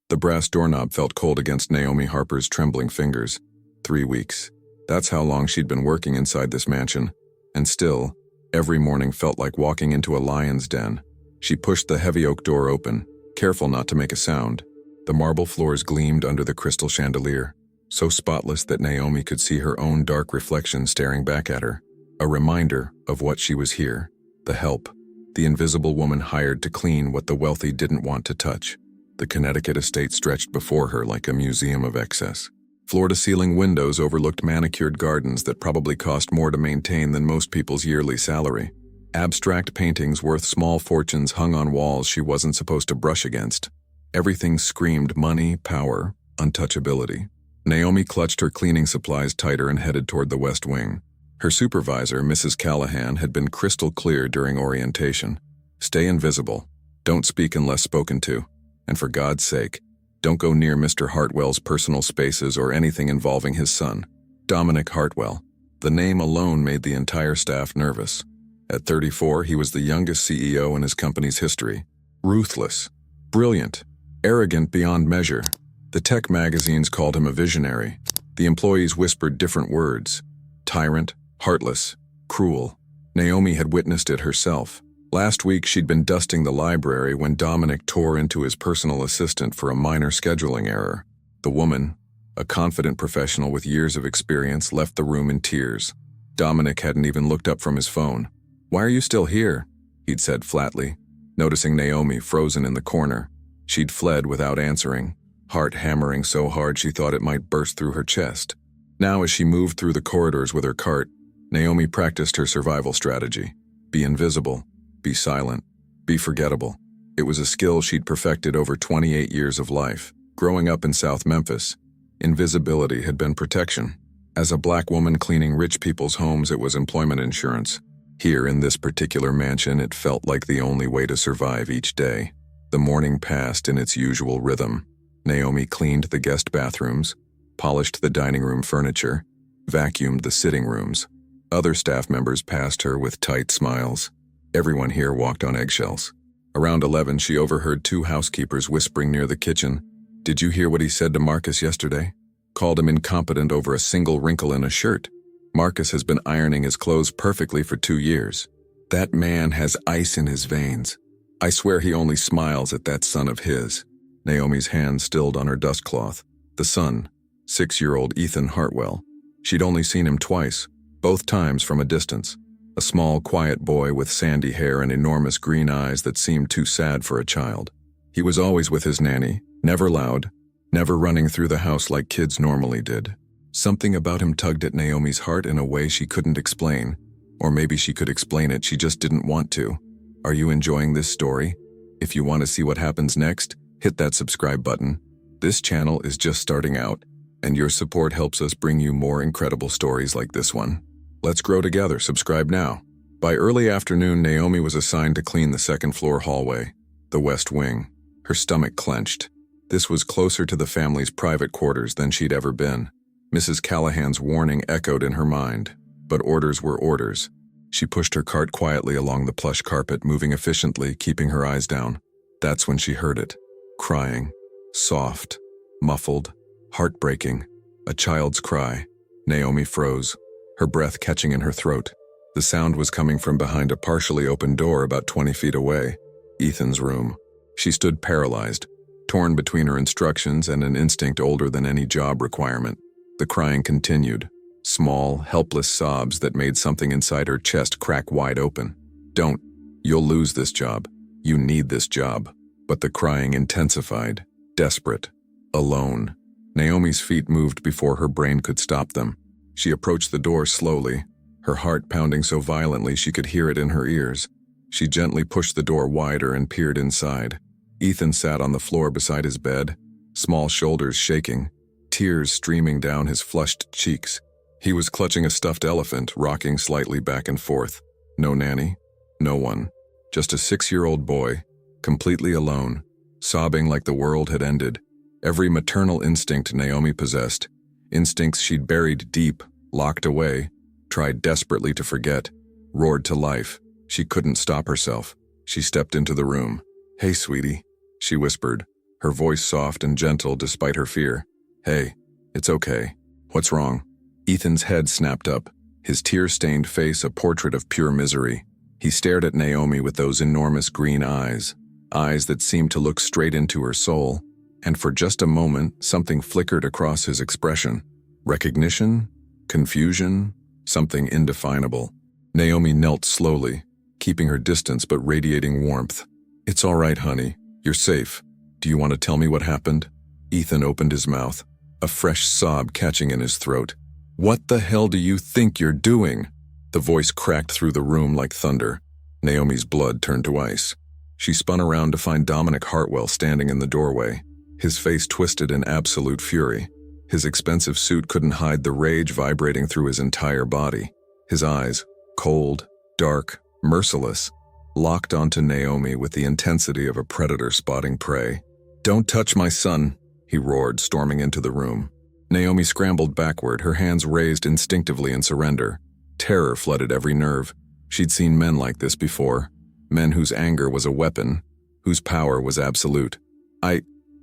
The brass doorknob felt cold against Naomi Harper's trembling fingers. 3 weeks. That's how long she'd been working inside this mansion. And still, every morning felt like walking into a lion's den. She pushed the heavy oak door open, careful not to make a sound. The marble floors gleamed under the crystal chandelier, so spotless that Naomi could see her own dark reflection staring back at her. A reminder of what she was here. The help. The invisible woman hired to clean what the wealthy didn't want to touch. The Connecticut estate stretched before her like a museum of excess. Floor-to-ceiling windows overlooked manicured gardens that probably cost more to maintain than most people's yearly salary. Abstract paintings worth small fortunes hung on walls she wasn't supposed to brush against. Everything screamed money, power, untouchability. Naomi clutched her cleaning supplies tighter and headed toward the west wing. Her supervisor, Mrs. Callahan, had been crystal clear during orientation. Stay invisible. Don't speak unless spoken to. And for God's sake, don't go near Mr. Hartwell's personal spaces or anything involving his son. Dominic Hartwell. The name alone made the entire staff nervous. At 34, he was the youngest CEO in his company's history. Ruthless. Brilliant. Arrogant beyond measure. The tech magazines called him a visionary. The employees whispered different words. Tyrant, heartless, cruel. Naomi had witnessed it herself. Last week she'd been dusting the library when Dominic tore into his personal assistant for a minor scheduling error. The woman, a confident professional with years of experience, left the room in tears. Dominic hadn't even looked up from his phone. "Why are you still here?" he'd said flatly, noticing Naomi frozen in the corner. She'd fled without answering, heart hammering so hard she thought it might burst through her chest. Now as she moved through the corridors with her cart, Naomi practiced her survival strategy. Be invisible. Be silent. Be forgettable. It was a skill she'd perfected over 28 years of life. Growing up in South Memphis, invisibility had been protection. As a black woman cleaning rich people's homes, it was employment insurance. Here in this particular mansion, it felt like the only way to survive each day. The morning passed in its usual rhythm. Naomi cleaned the guest bathrooms, polished the dining room furniture, vacuumed the sitting rooms. Other staff members passed her with tight smiles. Everyone here walked on eggshells. Around 11, she overheard 2 housekeepers whispering near the kitchen. "Did you hear what he said to Marcus yesterday? Called him incompetent over a single wrinkle in a shirt. Marcus has been ironing his clothes perfectly for 2 years. That man has ice in his veins. I swear he only smiles at that son of his." Naomi's hand stilled on her dustcloth. The son, 6-year-old Ethan Hartwell. She'd only seen him twice, both times from a distance. A small, quiet boy with sandy hair and enormous green eyes that seemed too sad for a child. He was always with his nanny, never loud, never running through the house like kids normally did. Something about him tugged at Naomi's heart in a way she couldn't explain. Or maybe she could explain it, she just didn't want to. Are you enjoying this story? If you want to see what happens next, hit that subscribe button. This channel is just starting out, and your support helps us bring you more incredible stories like this one. Let's grow together. Subscribe now. By early afternoon, Naomi was assigned to clean the second-floor hallway, the west wing. Her stomach clenched. This was closer to the family's private quarters than she'd ever been. Mrs. Callahan's warning echoed in her mind, but orders were orders. She pushed her cart quietly along the plush carpet, moving efficiently, keeping her eyes down. That's when she heard it. Crying. Soft. Muffled. Heartbreaking. A child's cry. Naomi froze, her breath catching in her throat. The sound was coming from behind a partially open door about 20 feet away. Ethan's room. She stood paralyzed, torn between her instructions and an instinct older than any job requirement. The crying continued. Small, helpless sobs that made something inside her chest crack wide open. Don't. You'll lose this job. You need this job. But the crying intensified. Desperate. Alone. Naomi's feet moved before her brain could stop them. She approached the door slowly, her heart pounding so violently she could hear it in her ears. She gently pushed the door wider and peered inside. Ethan sat on the floor beside his bed, small shoulders shaking, tears streaming down his flushed cheeks. He was clutching a stuffed elephant, rocking slightly back and forth. No nanny, no one. Just a 6-year-old boy, completely alone, sobbing like the world had ended. Every maternal instinct Naomi possessed, instincts she'd buried deep, locked away, tried desperately to forget, roared to life. She couldn't stop herself. She stepped into the room. "Hey, sweetie," she whispered, her voice soft and gentle despite her fear. "Hey, it's okay. What's wrong?" Ethan's head snapped up, his tear-stained face a portrait of pure misery. He stared at Naomi with those enormous green eyes that seemed to look straight into her soul, and for just a moment something flickered across his expression. Recognition? Confusion? Something indefinable. Naomi knelt slowly, keeping her distance but radiating warmth. "It's all right, honey. You're safe. Do you want to tell me what happened?" Ethan opened his mouth, a fresh sob catching in his throat. "What the hell do you think you're doing?" The voice cracked through the room like thunder. Naomi's blood turned to ice. She spun around to find Dominic Hartwell standing in the doorway, his face twisted in absolute fury. His expensive suit couldn't hide the rage vibrating through his entire body. His eyes, cold, dark, merciless, locked onto Naomi with the intensity of a predator spotting prey. "Don't touch my son," he roared, storming into the room. Naomi scrambled backward, her hands raised instinctively in surrender. Terror flooded every nerve. She'd seen men like this before, men whose anger was a weapon, whose power was absolute.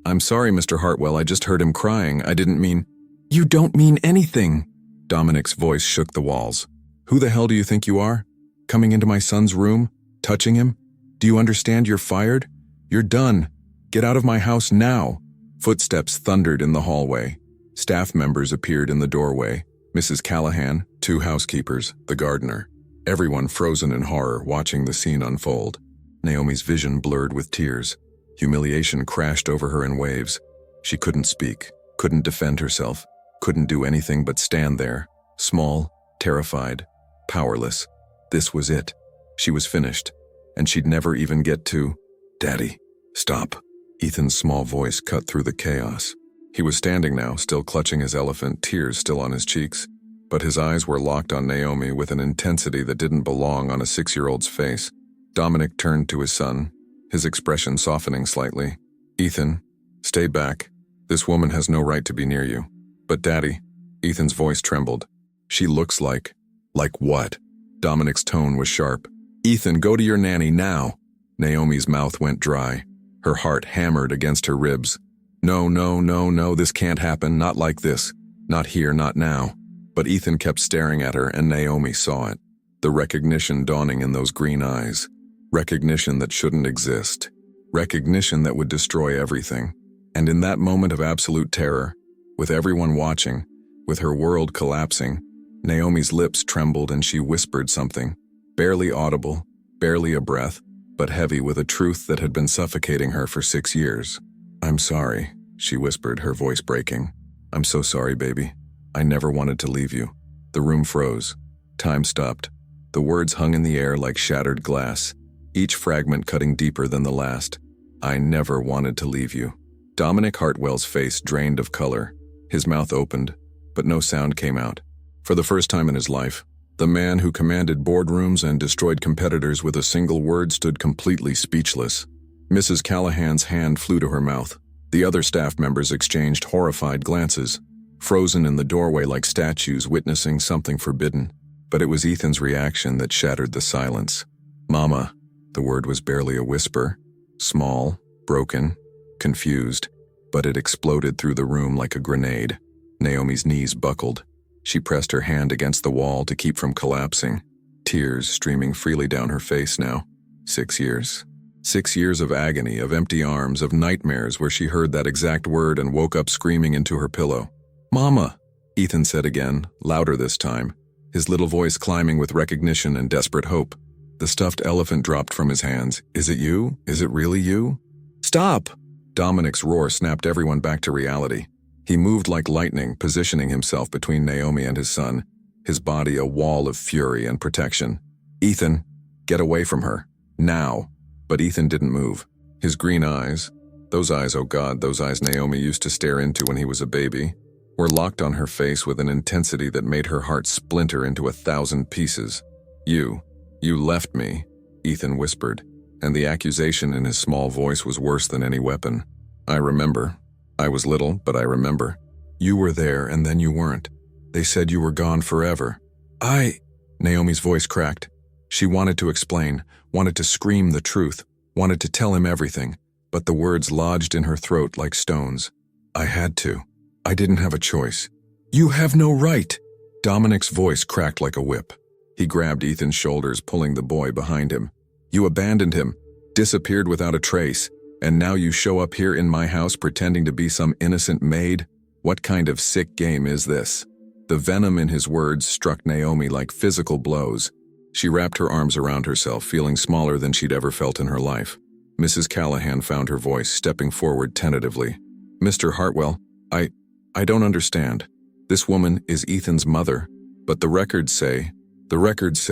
I'm sorry, Mr. Hartwell, I just heard him crying. I didn't mean—" "You don't mean anything!" Dominic's voice shook the walls. "Who the hell do you think you are? Coming into my son's room? Touching him? Do you understand you're fired? You're done. Get out of my house now!" Footsteps thundered in the hallway. Staff members appeared in the doorway. Mrs. Callahan, 2 housekeepers, the gardener. Everyone frozen in horror, watching the scene unfold. Naomi's vision blurred with tears. Humiliation crashed over her in waves. She couldn't speak, couldn't defend herself, couldn't do anything but stand there, small, terrified, powerless. This was it. She was finished, and she'd never even get to— "Daddy, stop." Ethan's small voice cut through the chaos. He was standing now, still clutching his elephant, tears still on his cheeks, but his eyes were locked on Naomi with an intensity that didn't belong on a 6-year-old's face. Dominic turned to his son, his expression softening slightly. "Ethan, stay back. This woman has no right to be near you." "But Daddy," Ethan's voice trembled. "She looks like—" "Like what?" Dominic's tone was sharp. "Ethan, go to your nanny now." Naomi's mouth went dry. Her heart hammered against her ribs. No, this can't happen, not like this. Not here, not now." But Ethan kept staring at her, and Naomi saw it. The recognition dawning in those green eyes. Recognition that shouldn't exist. Recognition that would destroy everything. And in that moment of absolute terror, with everyone watching, with her world collapsing, Naomi's lips trembled and she whispered something, barely audible, barely a breath, but heavy with a truth that had been suffocating her for 6 years. "I'm sorry," she whispered, her voice breaking. "I'm so sorry, baby. I never wanted to leave you." The room froze. Time stopped. The words hung in the air like shattered glass, each fragment cutting deeper than the last. "I never wanted to leave you." Dominic Hartwell's face drained of color. His mouth opened, but no sound came out. For the first time in his life, the man who commanded boardrooms and destroyed competitors with a single word stood completely speechless. Mrs. Callahan's hand flew to her mouth. The other staff members exchanged horrified glances, frozen in the doorway like statues witnessing something forbidden. But it was Ethan's reaction that shattered the silence. "Mama," the word was barely a whisper, small, broken, confused, but it exploded through the room like a grenade. Naomi's knees buckled. She pressed her hand against the wall to keep from collapsing, tears streaming freely down her face now. 6 years. 6 years of agony, of empty arms, of nightmares where she heard that exact word and woke up screaming into her pillow. "Mama," Ethan said again, louder this time, his little voice climbing with recognition and desperate hope. The stuffed elephant dropped from his hands. "Is it you? Is it really you?" "Stop!" Dominic's roar snapped everyone back to reality. He moved like lightning, positioning himself between Naomi and his son, his body a wall of fury and protection. "Ethan, get away from her. Now." But Ethan didn't move. His green eyes, those eyes, oh God, those eyes Naomi used to stare into when he was a baby, were locked on her face with an intensity that made her heart splinter into 1,000 pieces. You left me," Ethan whispered, and the accusation in his small voice was worse than any weapon. "I remember. I was little, but I remember. You were there and then you weren't. They said you were gone forever." Naomi's voice cracked. She wanted to explain, wanted to scream the truth, wanted to tell him everything. but the words lodged in her throat like stones. I had to. I didn't have a choice. You have no right! Dominic's voice cracked like a whip. He grabbed Ethan's shoulders, pulling the boy behind him. You abandoned him, disappeared without a trace, and now you show up here in my house pretending to be some innocent maid? What kind of sick game is this? The venom in his words struck Naomi like physical blows. She wrapped her arms around herself, feeling smaller than she'd ever felt in her life. Mrs. Callahan found her voice, stepping forward tentatively. Mr. Hartwell, I don't understand. This woman is Ethan's mother, but the records say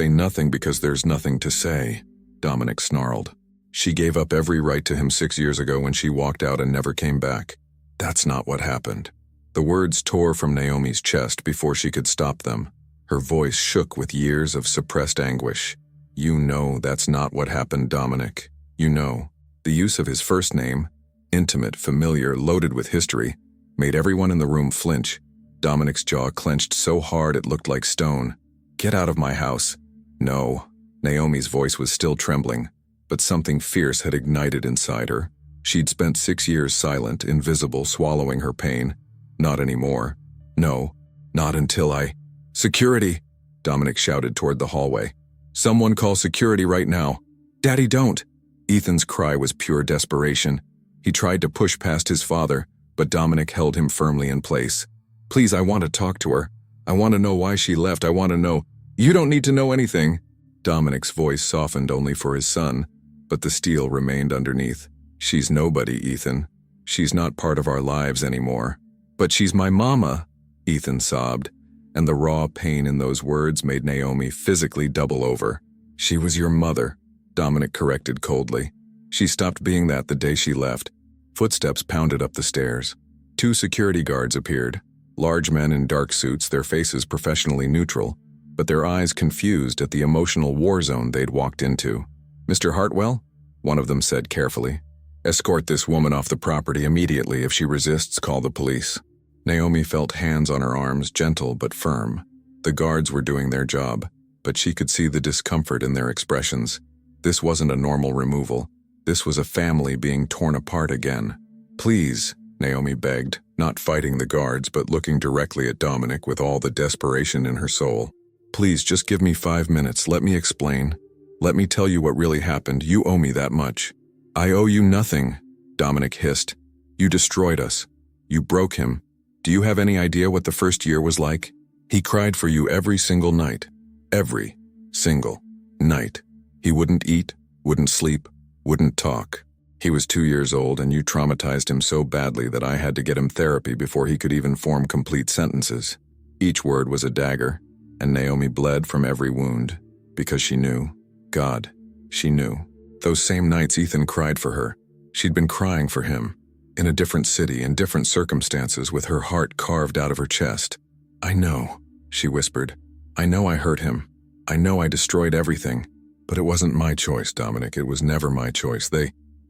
nothing because there's nothing to say, Dominic snarled. She gave up every right to him 6 years ago when she walked out and never came back. That's not what happened. The words tore from Naomi's chest before she could stop them. Her voice shook with years of suppressed anguish. You know that's not what happened, Dominic. You know. The use of his first name, intimate, familiar, loaded with history, made everyone in the room flinch. Dominic's jaw clenched so hard it looked like stone. Get out of my house. No. Naomi's voice was still trembling, but something fierce had ignited inside her. She'd spent 6 years silent, invisible, swallowing her pain. Not anymore. No, not until I... Security! Dominic shouted toward the hallway. Someone call security right now. Daddy, don't! Ethan's cry was pure desperation. He tried to push past his father, but Dominic held him firmly in place. Please, I want to talk to her. I want to know why she left. I want to know... You don't need to know anything. Dominic's voice softened only for his son, but the steel remained underneath. She's nobody, Ethan. She's not part of our lives anymore. But she's my mama, Ethan sobbed, and the raw pain in those words made Naomi physically double over. She was your mother, Dominic corrected coldly. She stopped being that the day she left. Footsteps pounded up the stairs. 2 security guards appeared, large men in dark suits, their faces professionally neutral, but their eyes confused at the emotional war zone they'd walked into. Mr. Hartwell? One of them said carefully. Escort this woman off the property immediately. If she resists, call the police. Naomi felt hands on her arms, gentle but firm. The guards were doing their job, but she could see the discomfort in their expressions. This wasn't a normal removal. This was a family being torn apart again. Please, Naomi begged, not fighting the guards but looking directly at Dominic with all the desperation in her soul. Please, just give me 5 minutes. Let me explain. Let me tell you what really happened. You owe me that much. I owe you nothing, Dominic hissed. You destroyed us. You broke him. Do you have any idea what the first year was like? He cried for you every single night. Every single night. He wouldn't eat, wouldn't sleep, wouldn't talk. He was 2 years old and you traumatized him so badly that I had to get him therapy before he could even form complete sentences. Each word was a dagger, and Naomi bled from every wound, because she knew. God, she knew. Those same nights Ethan cried for her. She'd been crying for him, in a different city, in different circumstances, with her heart carved out of her chest. I know, she whispered. I know I hurt him. I know I destroyed everything. But it wasn't my choice, Dominic. It was never my choice.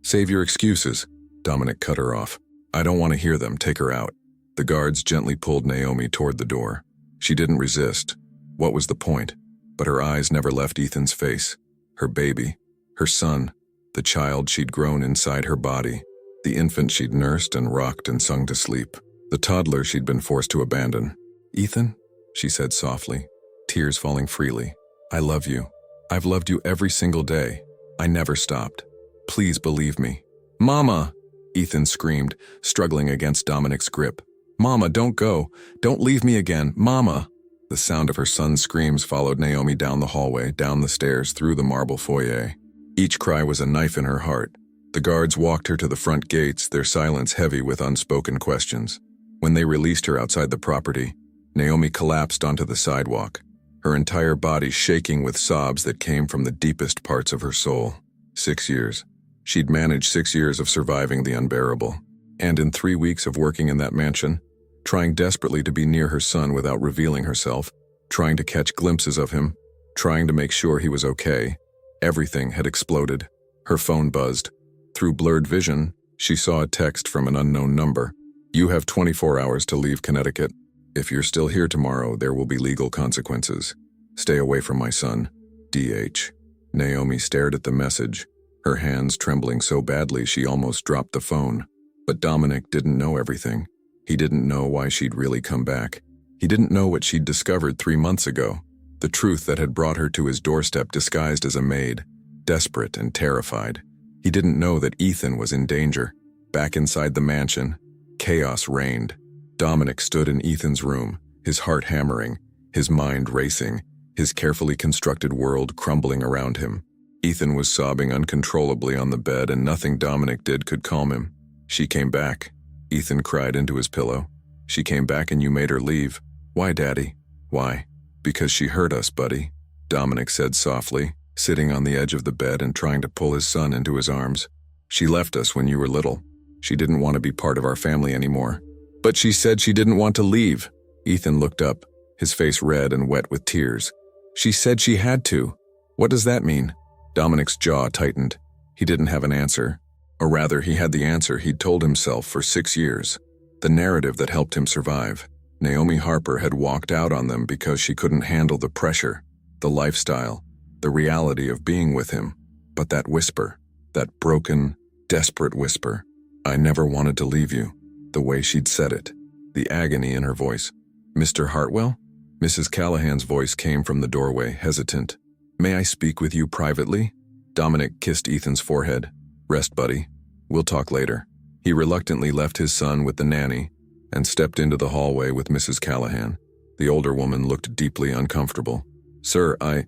Save your excuses. Dominic cut her off. I don't want to hear them. Take her out. The guards gently pulled Naomi toward the door. She didn't resist. What was the point? But her eyes never left Ethan's face. Her baby. Her son. The child she'd grown inside her body. The infant she'd nursed and rocked and sung to sleep. The toddler she'd been forced to abandon. Ethan, she said softly, tears falling freely. I love you. I've loved you every single day. I never stopped. Please believe me. Mama! Ethan screamed, struggling against Dominic's grip. Mama, don't go. Don't leave me again. Mama! The sound of her son's screams followed Naomi down the hallway, down the stairs, through the marble foyer. Each cry was a knife in her heart. The guards walked her to the front gates, their silence heavy with unspoken questions. When they released her outside the property, Naomi collapsed onto the sidewalk, her entire body shaking with sobs that came from the deepest parts of her soul. 6 years. She'd managed 6 years of surviving the unbearable. And in 3 weeks of working in that mansion, trying desperately to be near her son without revealing herself, trying to catch glimpses of him, trying to make sure he was okay, everything had exploded. Her phone buzzed. Through blurred vision, she saw a text from an unknown number. You have 24 hours to leave Connecticut. If you're still here tomorrow, there will be legal consequences. Stay away from my son. D.H. Naomi stared at the message, her hands trembling so badly she almost dropped the phone. But Dominic didn't know everything. He didn't know why she'd really come back. He didn't know what she'd discovered 3 months ago, the truth that had brought her to his doorstep disguised as a maid, desperate and terrified. He didn't know that Ethan was in danger. Back inside the mansion, chaos reigned. Dominic stood in Ethan's room, his heart hammering, his mind racing, his carefully constructed world crumbling around him. Ethan was sobbing uncontrollably on the bed, and nothing Dominic did could calm him. "She came back," Ethan cried into his pillow. "She came back and you made her leave." "Why, Daddy? Why?" "Because she hurt us, buddy," Dominic said softly, sitting on the edge of the bed and trying to pull his son into his arms. "She left us when you were little. She didn't want to be part of our family anymore." "But she said she didn't want to leave." Ethan looked up, his face red and wet with tears. "She said she had to. What does that mean?" Dominic's jaw tightened. He didn't have an answer. Or rather, he had the answer he'd told himself for 6 years. The narrative that helped him survive. Naomi Harper had walked out on them because she couldn't handle the pressure, the lifestyle, the reality of being with him. But that whisper, that broken, desperate whisper, "I never wanted to leave you," the way she'd said it, the agony in her voice. "Mr. Hartwell?" Mrs. Callahan's voice came from the doorway, hesitant. "May I speak with you privately?" Dominic kissed Ethan's forehead. "Rest, buddy. We'll talk later." He reluctantly left his son with the nanny and stepped into the hallway with Mrs. Callahan. The older woman looked deeply uncomfortable. "Sir, I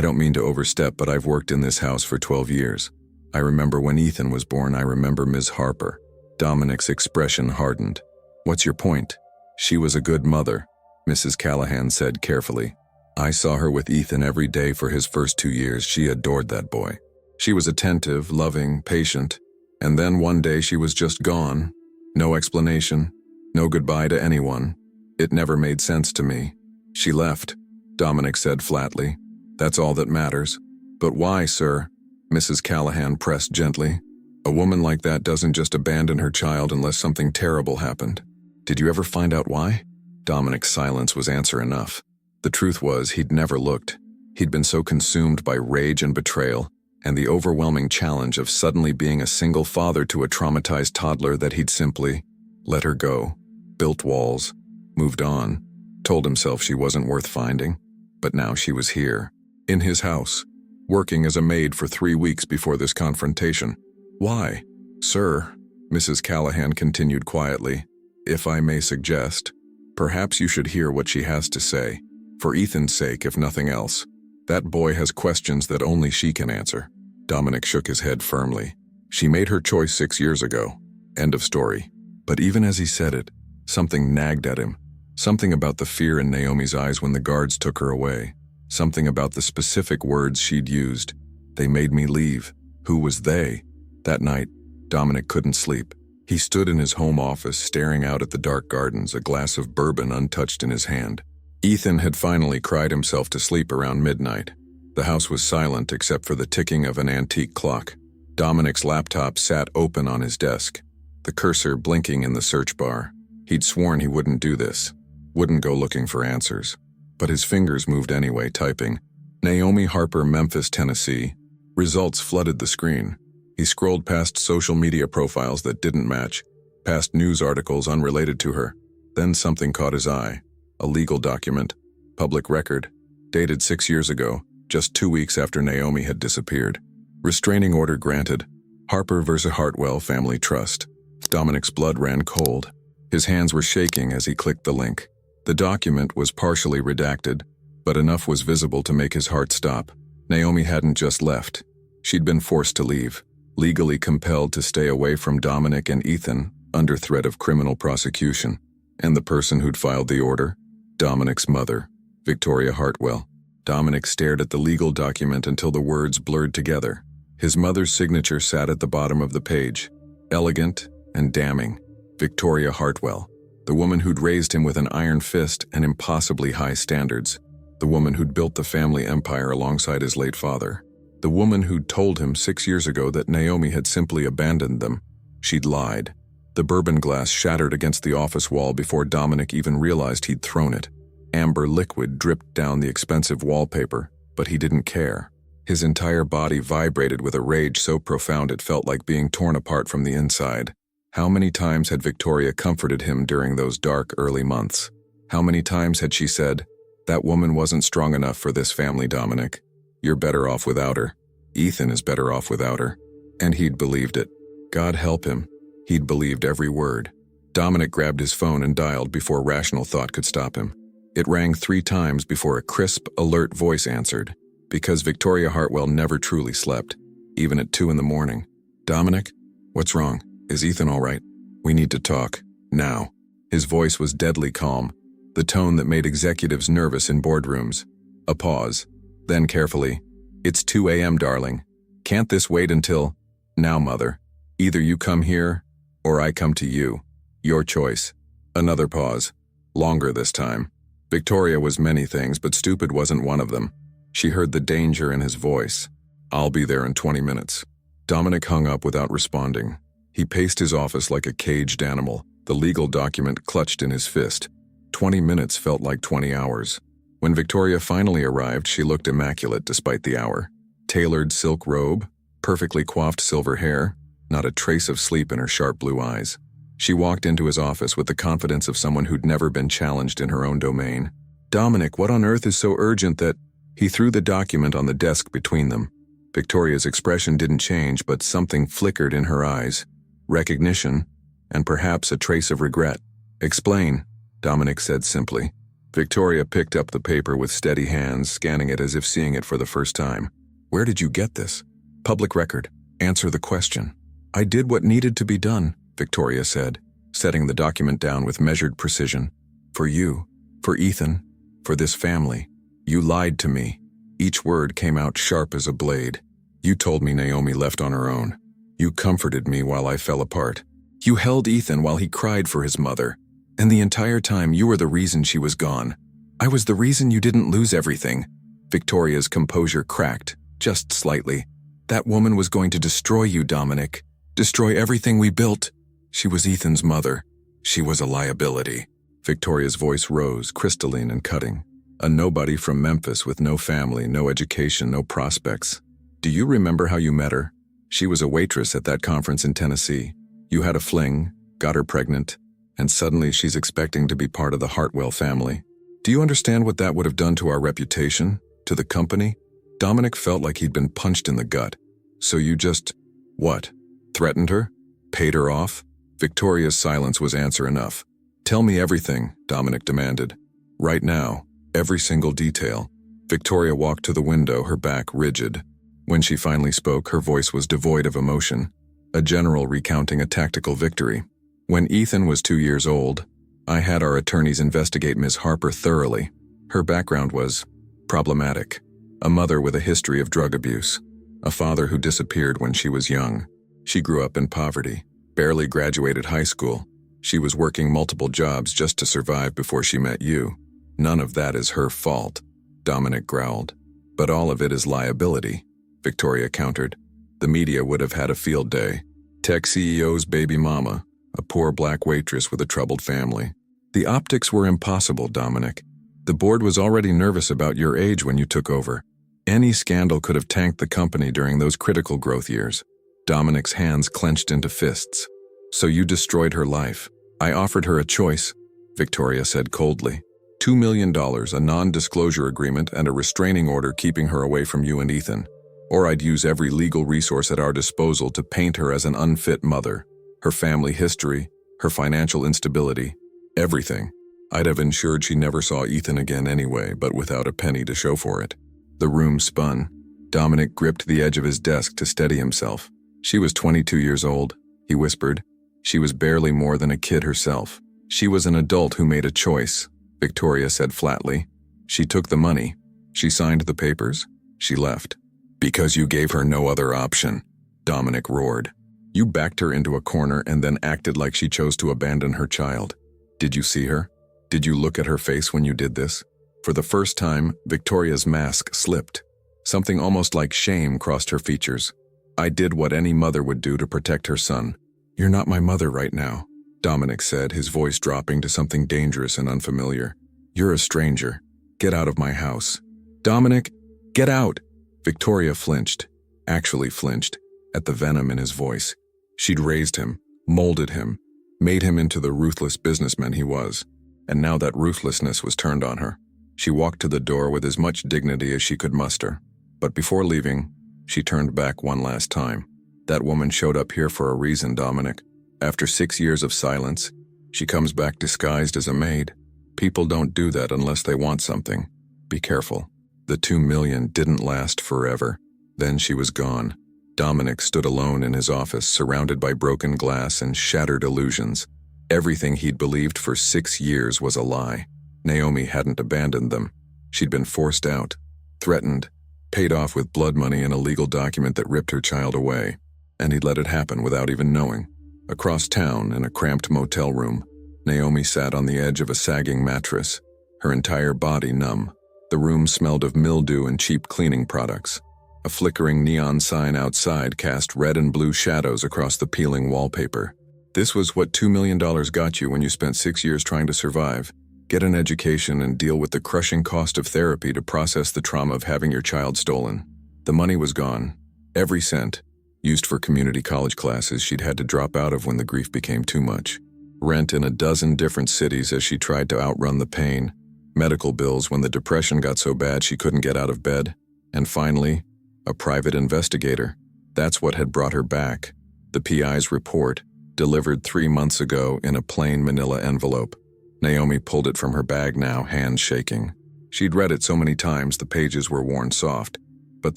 don't mean to overstep, but I've worked in this house for 12 years. I remember when Ethan was born. I remember Ms. Harper." Dominic's expression hardened. "What's your point?" "She was a good mother," Mrs. Callahan said carefully. "I saw her with Ethan every day for his first 2 years. She adored that boy. She was attentive, loving, patient. And then one day she was just gone. No explanation, no goodbye to anyone. It never made sense to me. She left," Dominic said flatly. "That's all that matters." "But why, sir?" Mrs. Callahan pressed gently. "A woman like that doesn't just abandon her child unless something terrible happened. Did you ever find out why?" Dominic's silence was answer enough. The truth was, he'd never looked. He'd been so consumed by rage and betrayal, and the overwhelming challenge of suddenly being a single father to a traumatized toddler, that he'd simply let her go, built walls, moved on, told himself she wasn't worth finding. But now she was here, in his house, working as a maid for 3 weeks before this confrontation. "Why?" "Sir," Mrs. Callahan continued quietly, "if I may suggest, perhaps you should hear what she has to say, for Ethan's sake if nothing else. That boy has questions that only she can answer." Dominic shook his head firmly. "She made her choice 6 years ago. End of story." But even as he said it, something nagged at him. Something about the fear in Naomi's eyes when the guards took her away. Something about the specific words she'd used. "They made me leave." Who was they? That night, Dominic couldn't sleep. He stood in his home office staring out at the dark gardens, a glass of bourbon untouched in his hand. Ethan had finally cried himself to sleep around midnight. The house was silent except for the ticking of an antique clock. Dominic's laptop sat open on his desk, the cursor blinking in the search bar. He'd sworn he wouldn't do this, wouldn't go looking for answers. But his fingers moved anyway, typing. Naomi Harper, Memphis, Tennessee. Results flooded the screen. He scrolled past social media profiles that didn't match, past news articles unrelated to her. Then something caught his eye. A legal document, public record, dated 6 years ago, just 2 weeks after Naomi had disappeared. Restraining order granted. Harper vs. Hartwell Family Trust. Dominic's blood ran cold. His hands were shaking as he clicked the link. The document was partially redacted, but enough was visible to make his heart stop. Naomi hadn't just left. She'd been forced to leave, legally compelled to stay away from Dominic and Ethan under threat of criminal prosecution. And the person who'd filed the order? Dominic's mother, Victoria Hartwell. Dominic stared at the legal document until the words blurred together. His mother's signature sat at the bottom of the page, elegant and damning. Victoria Hartwell, the woman who'd raised him with an iron fist and impossibly high standards. The woman who'd built the family empire alongside his late father. The woman who'd told him 6 years ago that Naomi had simply abandoned them. She'd lied. The bourbon glass shattered against the office wall before Dominic even realized he'd thrown it. Amber liquid dripped down the expensive wallpaper, but he didn't care. His entire body vibrated with a rage so profound it felt like being torn apart from the inside. How many times had Victoria comforted him during those dark early months? How many times had she said, "That woman wasn't strong enough for this family, Dominic. You're better off without her. Ethan is better off without her." And he'd believed it. God help him. He'd believed every word. Dominic grabbed his phone and dialed before rational thought could stop him. It rang 3 times before a crisp, alert voice answered, because Victoria Hartwell never truly slept, even at 2 in the morning. "Dominic, what's wrong? Is Ethan all right? We need to talk. Now." His voice was deadly calm, the tone that made executives nervous in boardrooms. A pause. Then carefully, "It's 2 a.m., darling. Can't this wait until—" "Now, Mother. Either you come here, or I come to you. Your choice." Another pause. Longer this time. Victoria was many things, but stupid wasn't one of them. She heard the danger in his voice. "I'll be there in 20 minutes. Dominic hung up without responding. He paced his office like a caged animal, the legal document clutched in his fist. 20 minutes felt like 20 hours. When Victoria finally arrived, she looked immaculate despite the hour. Tailored silk robe, perfectly coiffed silver hair, not a trace of sleep in her sharp blue eyes. She walked into his office with the confidence of someone who'd never been challenged in her own domain. "Dominic, what on earth is so urgent that—" He threw the document on the desk between them. Victoria's expression didn't change, but something flickered in her eyes. Recognition, and perhaps a trace of regret. "Explain," Dominic said simply. Victoria picked up the paper with steady hands, scanning it as if seeing it for the first time. "Where did you get this?" "Public record. Answer the question." "I did what needed to be done," Victoria said, setting the document down with measured precision. "For you, for Ethan, for this family. You lied to me." Each word came out sharp as a blade. "You told me Naomi left on her own. You comforted me while I fell apart. You held Ethan while he cried for his mother. And the entire time you were the reason she was gone. I was the reason you didn't lose everything." Victoria's composure cracked, just slightly. "That woman was going to destroy you, Dominic. Destroy everything we built. She was Ethan's mother. She was a liability." Victoria's voice rose, crystalline and cutting. A nobody from Memphis with no family, no education, no prospects. "Do you remember how you met her? She was a waitress at that conference in Tennessee. You had a fling, got her pregnant, and suddenly she's expecting to be part of the Hartwell family. Do you understand what that would have done to our reputation? To the company?" Dominic felt like he'd been punched in the gut. "So you just— what? Threatened her? Paid her off?" Victoria's silence was answer enough. "Tell me everything," Dominic demanded. "Right now, every single detail." Victoria walked to the window, her back rigid. When she finally spoke, her voice was devoid of emotion. A general recounting a tactical victory. "When Ethan was 2 years old, I had our attorneys investigate Ms. Harper thoroughly. Her background was problematic. A mother with a history of drug abuse. A father who disappeared when she was young. She grew up in poverty, barely graduated high school. She was working multiple jobs just to survive before she met you. None of that is her fault," Dominic growled. "But all of it is liability," Victoria countered. "The media would have had a field day. Tech CEO's baby mama, a poor black waitress with a troubled family. The optics were impossible, Dominic. The board was already nervous about your age when you took over. Any scandal could have tanked the company during those critical growth years." Dominic's hands clenched into fists. "So you destroyed her life. I offered her a choice," Victoria said coldly. $2 million, a non-disclosure agreement, and a restraining order keeping her away from you and Ethan. Or I'd use every legal resource at our disposal to paint her as an unfit mother. Her family history, her financial instability, everything. I'd have ensured she never saw Ethan again anyway, but without a penny to show for it. The room spun. Dominic gripped the edge of his desk to steady himself. "She was 22 years old," he whispered. "She was barely more than a kid herself. She was an adult who made a choice," Victoria said flatly. "She took the money. She signed the papers. She left. Because you gave her no other option," Dominic roared. "You backed her into a corner and then acted like she chose to abandon her child. Did you see her? Did you look at her face when you did this?" For the first time, Victoria's mask slipped. Something almost like shame crossed her features. "I did what any mother would do to protect her son." "You're not my mother right now," Dominic said, his voice dropping to something dangerous and unfamiliar. "You're a stranger. Get out of my house." "Dominic, get out!" Victoria flinched, actually flinched, at the venom in his voice. She'd raised him, molded him, made him into the ruthless businessman he was, and now that ruthlessness was turned on her. She walked to the door with as much dignity as she could muster. But before leaving, she turned back one last time. That woman showed up here for a reason, Dominic. After 6 years of silence, she comes back disguised as a maid. People don't do that unless they want something. Be careful. The 2 million didn't last forever. Then she was gone. Dominic stood alone in his office, surrounded by broken glass and shattered illusions. Everything he'd believed for 6 years was a lie. Naomi hadn't abandoned them. She'd been forced out, threatened, paid off with blood money and a legal document that ripped her child away. And he'd let it happen without even knowing. Across town, in a cramped motel room, Naomi sat on the edge of a sagging mattress, her entire body numb. The room smelled of mildew and cheap cleaning products. A flickering neon sign outside cast red and blue shadows across the peeling wallpaper. This was what $2 million got you when you spent 6 years trying to survive. Get an education and deal with the crushing cost of therapy to process the trauma of having your child stolen. The money was gone. Every cent. Used for community college classes she'd had to drop out of when the grief became too much. Rent in a dozen different cities as she tried to outrun the pain. Medical bills when the depression got so bad she couldn't get out of bed. And finally, a private investigator. That's what had brought her back. The PI's report, delivered 3 months ago in a plain manila envelope. Naomi pulled it from her bag now, hands shaking. She'd read it so many times the pages were worn soft, but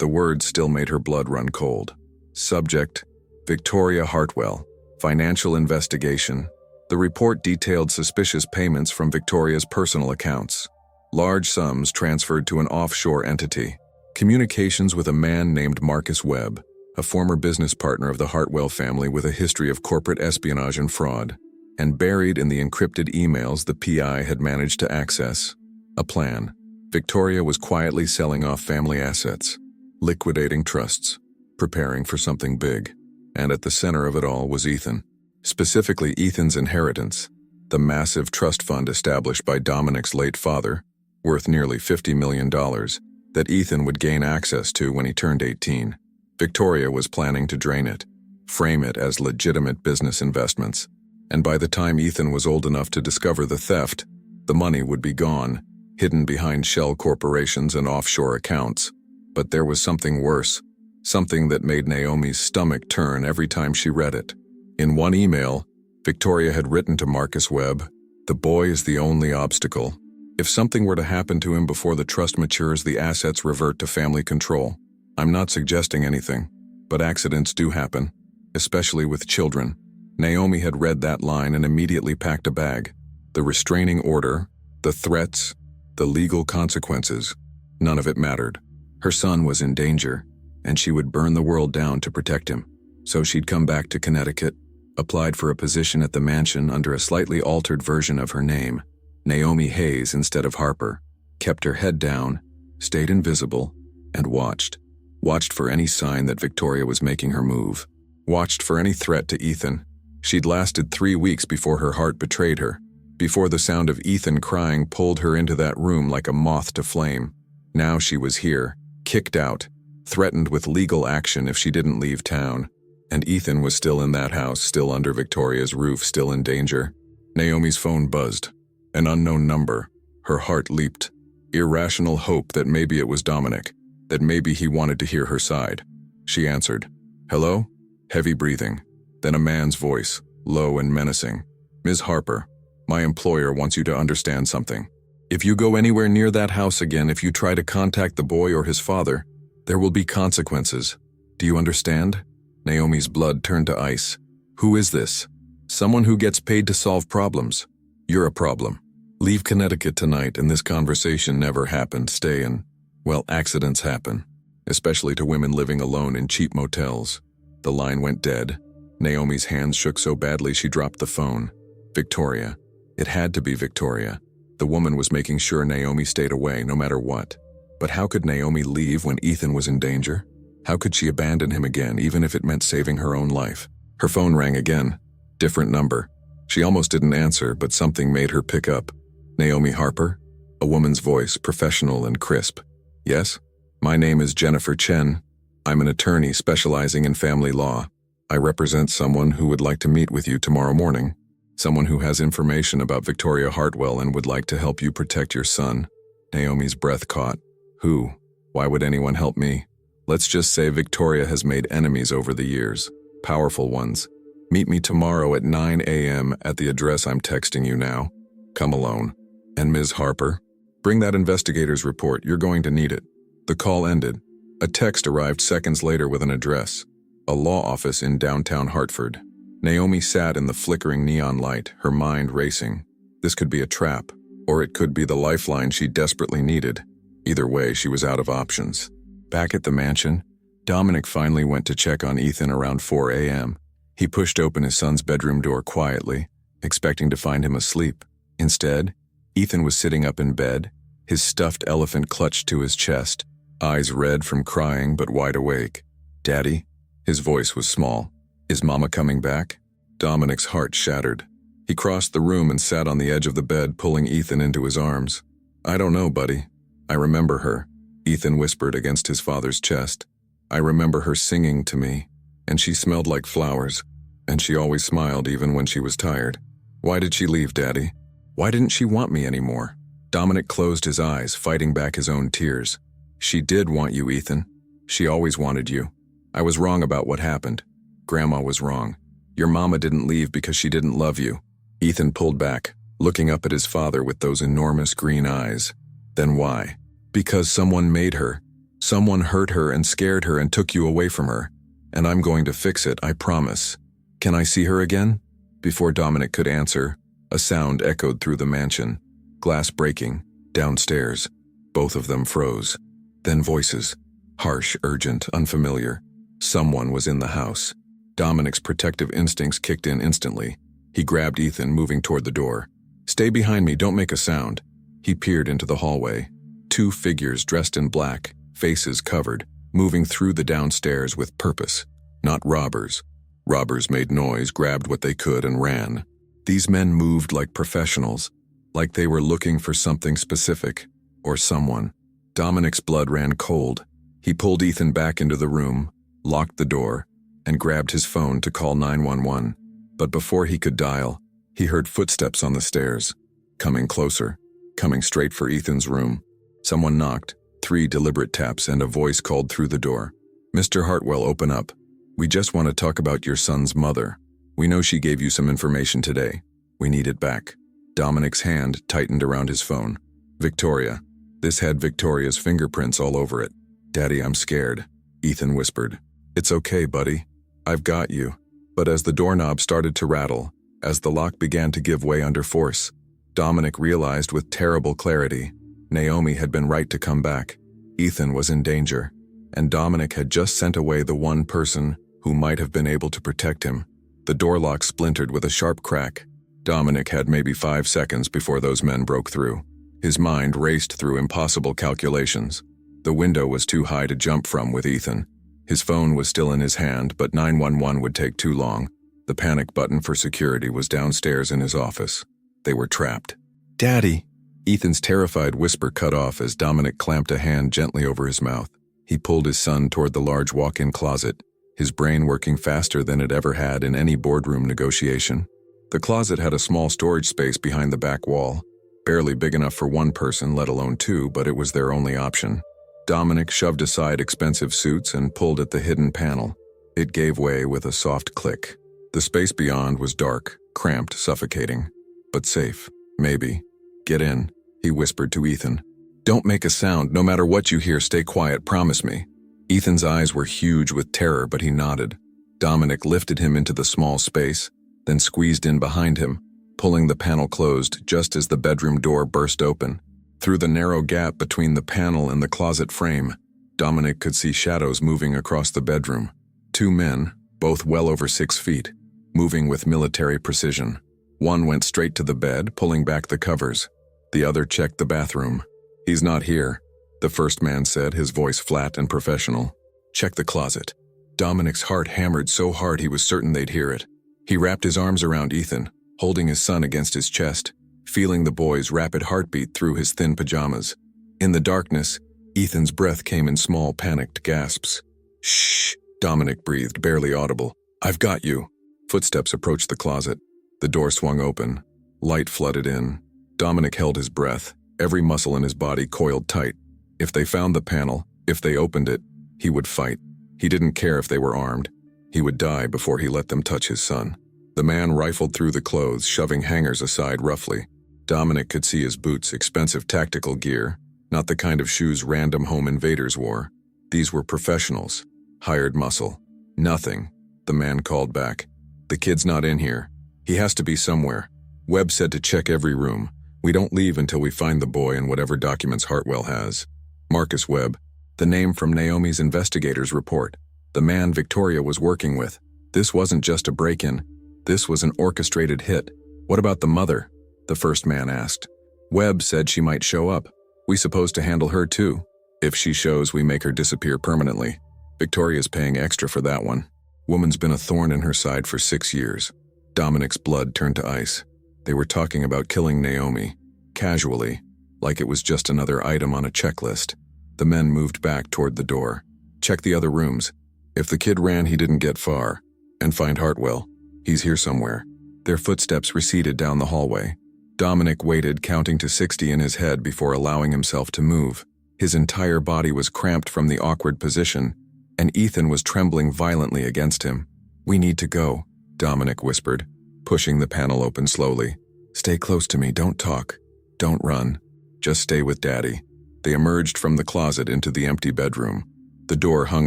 the words still made her blood run cold. Subject: Victoria Hartwell. Financial investigation. The report detailed suspicious payments from Victoria's personal accounts. Large sums transferred to an offshore entity. Communications with a man named Marcus Webb, a former business partner of the Hartwell family with a history of corporate espionage and fraud. And buried in the encrypted emails the PI had managed to access, a plan. Victoria was quietly selling off family assets, liquidating trusts, preparing for something big. And at the center of it all was Ethan. Specifically Ethan's inheritance, the massive trust fund established by Dominic's late father, worth nearly $50 million, that Ethan would gain access to when he turned 18. Victoria was planning to drain it, frame it as legitimate business investments. And by the time Ethan was old enough to discover the theft, the money would be gone, hidden behind shell corporations and offshore accounts. But there was something worse, something that made Naomi's stomach turn every time she read it. In one email, Victoria had written to Marcus Webb, "The boy is the only obstacle. If something were to happen to him before the trust matures, the assets revert to family control. I'm not suggesting anything, but accidents do happen, especially with children." Naomi had read that line and immediately packed a bag. The restraining order, the threats, the legal consequences, none of it mattered. Her son was in danger, and she would burn the world down to protect him. So she'd come back to Connecticut, applied for a position at the mansion under a slightly altered version of her name, Naomi Hayes instead of Harper, kept her head down, stayed invisible, and watched. Watched for any sign that Victoria was making her move. Watched for any threat to Ethan. She'd lasted 3 weeks before her heart betrayed her, before the sound of Ethan crying pulled her into that room like a moth to flame. Now she was here, kicked out, threatened with legal action if she didn't leave town. And Ethan was still in that house, still under Victoria's roof, still in danger. Naomi's phone buzzed. An unknown number. Her heart leaped. Irrational hope that maybe it was Dominic, that maybe he wanted to hear her side. She answered. "Hello?" Heavy breathing. Then a man's voice, low and menacing. "Ms. Harper, my employer wants you to understand something. If you go anywhere near that house again, if you try to contact the boy or his father, there will be consequences. Do you understand?" Naomi's blood turned to ice. "Who is this?" "Someone who gets paid to solve problems. You're a problem. Leave Connecticut tonight and this conversation never happened. Stay in. Well, accidents happen, especially to women living alone in cheap motels." The line went dead. Naomi's hands shook so badly she dropped the phone. Victoria. It had to be Victoria. The woman was making sure Naomi stayed away no matter what. But how could Naomi leave when Ethan was in danger? How could she abandon him again, even if it meant saving her own life? Her phone rang again. Different number. She almost didn't answer, but something made her pick up. "Naomi Harper?" A woman's voice, professional and crisp. "Yes?" My name is Jennifer Chen. I'm an attorney specializing in family law. I represent someone who would like to meet with you tomorrow morning. Someone who has information about Victoria Hartwell and would like to help you protect your son. Naomi's breath caught. Who? Why would anyone help me? Let's just say Victoria has made enemies over the years. Powerful ones. Meet me tomorrow at 9 a.m. at the address I'm texting you now. Come alone. And Ms. Harper, bring that investigator's report. You're going to need it. The call ended. A text arrived seconds later with an address. A law office in downtown Hartford. Naomi sat in the flickering neon light, her mind racing. This could be a trap, or it could be the lifeline she desperately needed. Either way, she was out of options. Back at the mansion, Dominic finally went to check on Ethan around 4 a.m. He pushed open his son's bedroom door quietly, expecting to find him asleep. Instead, Ethan was sitting up in bed, his stuffed elephant clutched to his chest, eyes red from crying but wide awake. "Daddy?" His voice was small. "Is Mama coming back?" Dominic's heart shattered. He crossed the room and sat on the edge of the bed, pulling Ethan into his arms. "I don't know, buddy. I remember her," Ethan whispered against his father's chest. "I remember her singing to me, and she smelled like flowers, and she always smiled even when she was tired. Why did she leave, Daddy? Why didn't she want me anymore?" Dominic closed his eyes, fighting back his own tears. "She did want you, Ethan. She always wanted you. I was wrong about what happened. Grandma was wrong. Your mama didn't leave because she didn't love you." Ethan pulled back, looking up at his father with those enormous green eyes. "Then why?" "Because someone made her. Someone hurt her and scared her and took you away from her. And I'm going to fix it, I promise. Can I see her again?" Before Dominic could answer, a sound echoed through the mansion. Glass breaking, downstairs. Both of them froze. Then voices. Harsh, urgent, unfamiliar. Someone was in the house. Dominic's protective instincts kicked in instantly. He grabbed Ethan, moving toward the door. "Stay behind me, don't make a sound." He peered into the hallway. Two figures dressed in black, faces covered, moving through the downstairs with purpose. Not robbers. Robbers made noise, grabbed what they could, and ran. These men moved like professionals, like they were looking for something specific, or someone. Dominic's blood ran cold. He pulled Ethan back into the room, locked the door, and grabbed his phone to call 911. But before he could dial, he heard footsteps on the stairs, coming closer, coming straight for Ethan's room. Someone knocked, 3 deliberate taps, and a voice called through the door. "Mr. Hartwell, open up. We just want to talk about your son's mother. We know she gave you some information today. We need it back." Dominic's hand tightened around his phone. "Victoria." This had Victoria's fingerprints all over it. "Daddy, I'm scared," Ethan whispered. "It's okay, buddy. I've got you." But as the doorknob started to rattle, as the lock began to give way under force, Dominic realized with terrible clarity, Naomi had been right to come back. Ethan was in danger, and Dominic had just sent away the one person who might have been able to protect him. The door lock splintered with a sharp crack. Dominic had maybe 5 seconds before those men broke through. His mind raced through impossible calculations. The window was too high to jump from with Ethan. His phone was still in his hand, but 911 would take too long. The panic button for security was downstairs in his office. They were trapped. "Daddy!" Ethan's terrified whisper cut off as Dominic clamped a hand gently over his mouth. He pulled his son toward the large walk-in closet, his brain working faster than it ever had in any boardroom negotiation. The closet had a small storage space behind the back wall, barely big enough for one person, let alone two, but it was their only option. Dominic shoved aside expensive suits and pulled at the hidden panel. It gave way with a soft click. The space beyond was dark, cramped, suffocating. But safe, maybe. "Get in," he whispered to Ethan. "Don't make a sound. No matter what you hear, stay quiet, promise me." Ethan's eyes were huge with terror, but he nodded. Dominic lifted him into the small space, then squeezed in behind him, pulling the panel closed just as the bedroom door burst open. Through the narrow gap between the panel and the closet frame, Dominic could see shadows moving across the bedroom. 2 men, both well over 6 feet, moving with military precision. One went straight to the bed, pulling back the covers. The other checked the bathroom. "He's not here," the first man said, his voice flat and professional. "Check the closet." Dominic's heart hammered so hard he was certain they'd hear it. He wrapped his arms around Ethan, holding his son against his chest, feeling the boy's rapid heartbeat through his thin pajamas. In the darkness, Ethan's breath came in small, panicked gasps. "Shh," Dominic breathed, barely audible. "I've got you." Footsteps approached the closet. The door swung open. Light flooded in. Dominic held his breath, every muscle in his body coiled tight. If they found the panel, if they opened it, he would fight. He didn't care if they were armed. He would die before he let them touch his son. The man rifled through the clothes, shoving hangers aside roughly. Dominic could see his boots, expensive tactical gear, not the kind of shoes random home invaders wore. These were professionals, hired muscle. "Nothing," the man called back. "The kid's not in here. He has to be somewhere. Webb said to check every room. We don't leave until we find the boy and whatever documents Hartwell has." Marcus Webb, the name from Naomi's investigators' report. The man Victoria was working with. This wasn't just a break-in. This was an orchestrated hit. "What about the mother?" the first man asked. "Webb said she might show up. We supposed to handle her too. If she shows, we make her disappear permanently. Victoria's paying extra for that one. Woman's been a thorn in her side for 6 years." Dominic's blood turned to ice. They were talking about killing Naomi, casually, like it was just another item on a checklist. The men moved back toward the door. "Check the other rooms. If the kid ran, he didn't get far. And find Hartwell. He's here somewhere." Their footsteps receded down the hallway. Dominic waited, counting to 60 in his head before allowing himself to move. His entire body was cramped from the awkward position, and Ethan was trembling violently against him. "We need to go," Dominic whispered, pushing the panel open slowly. "Stay close to me, don't talk. Don't run. Just stay with Daddy." They emerged from the closet into the empty bedroom. The door hung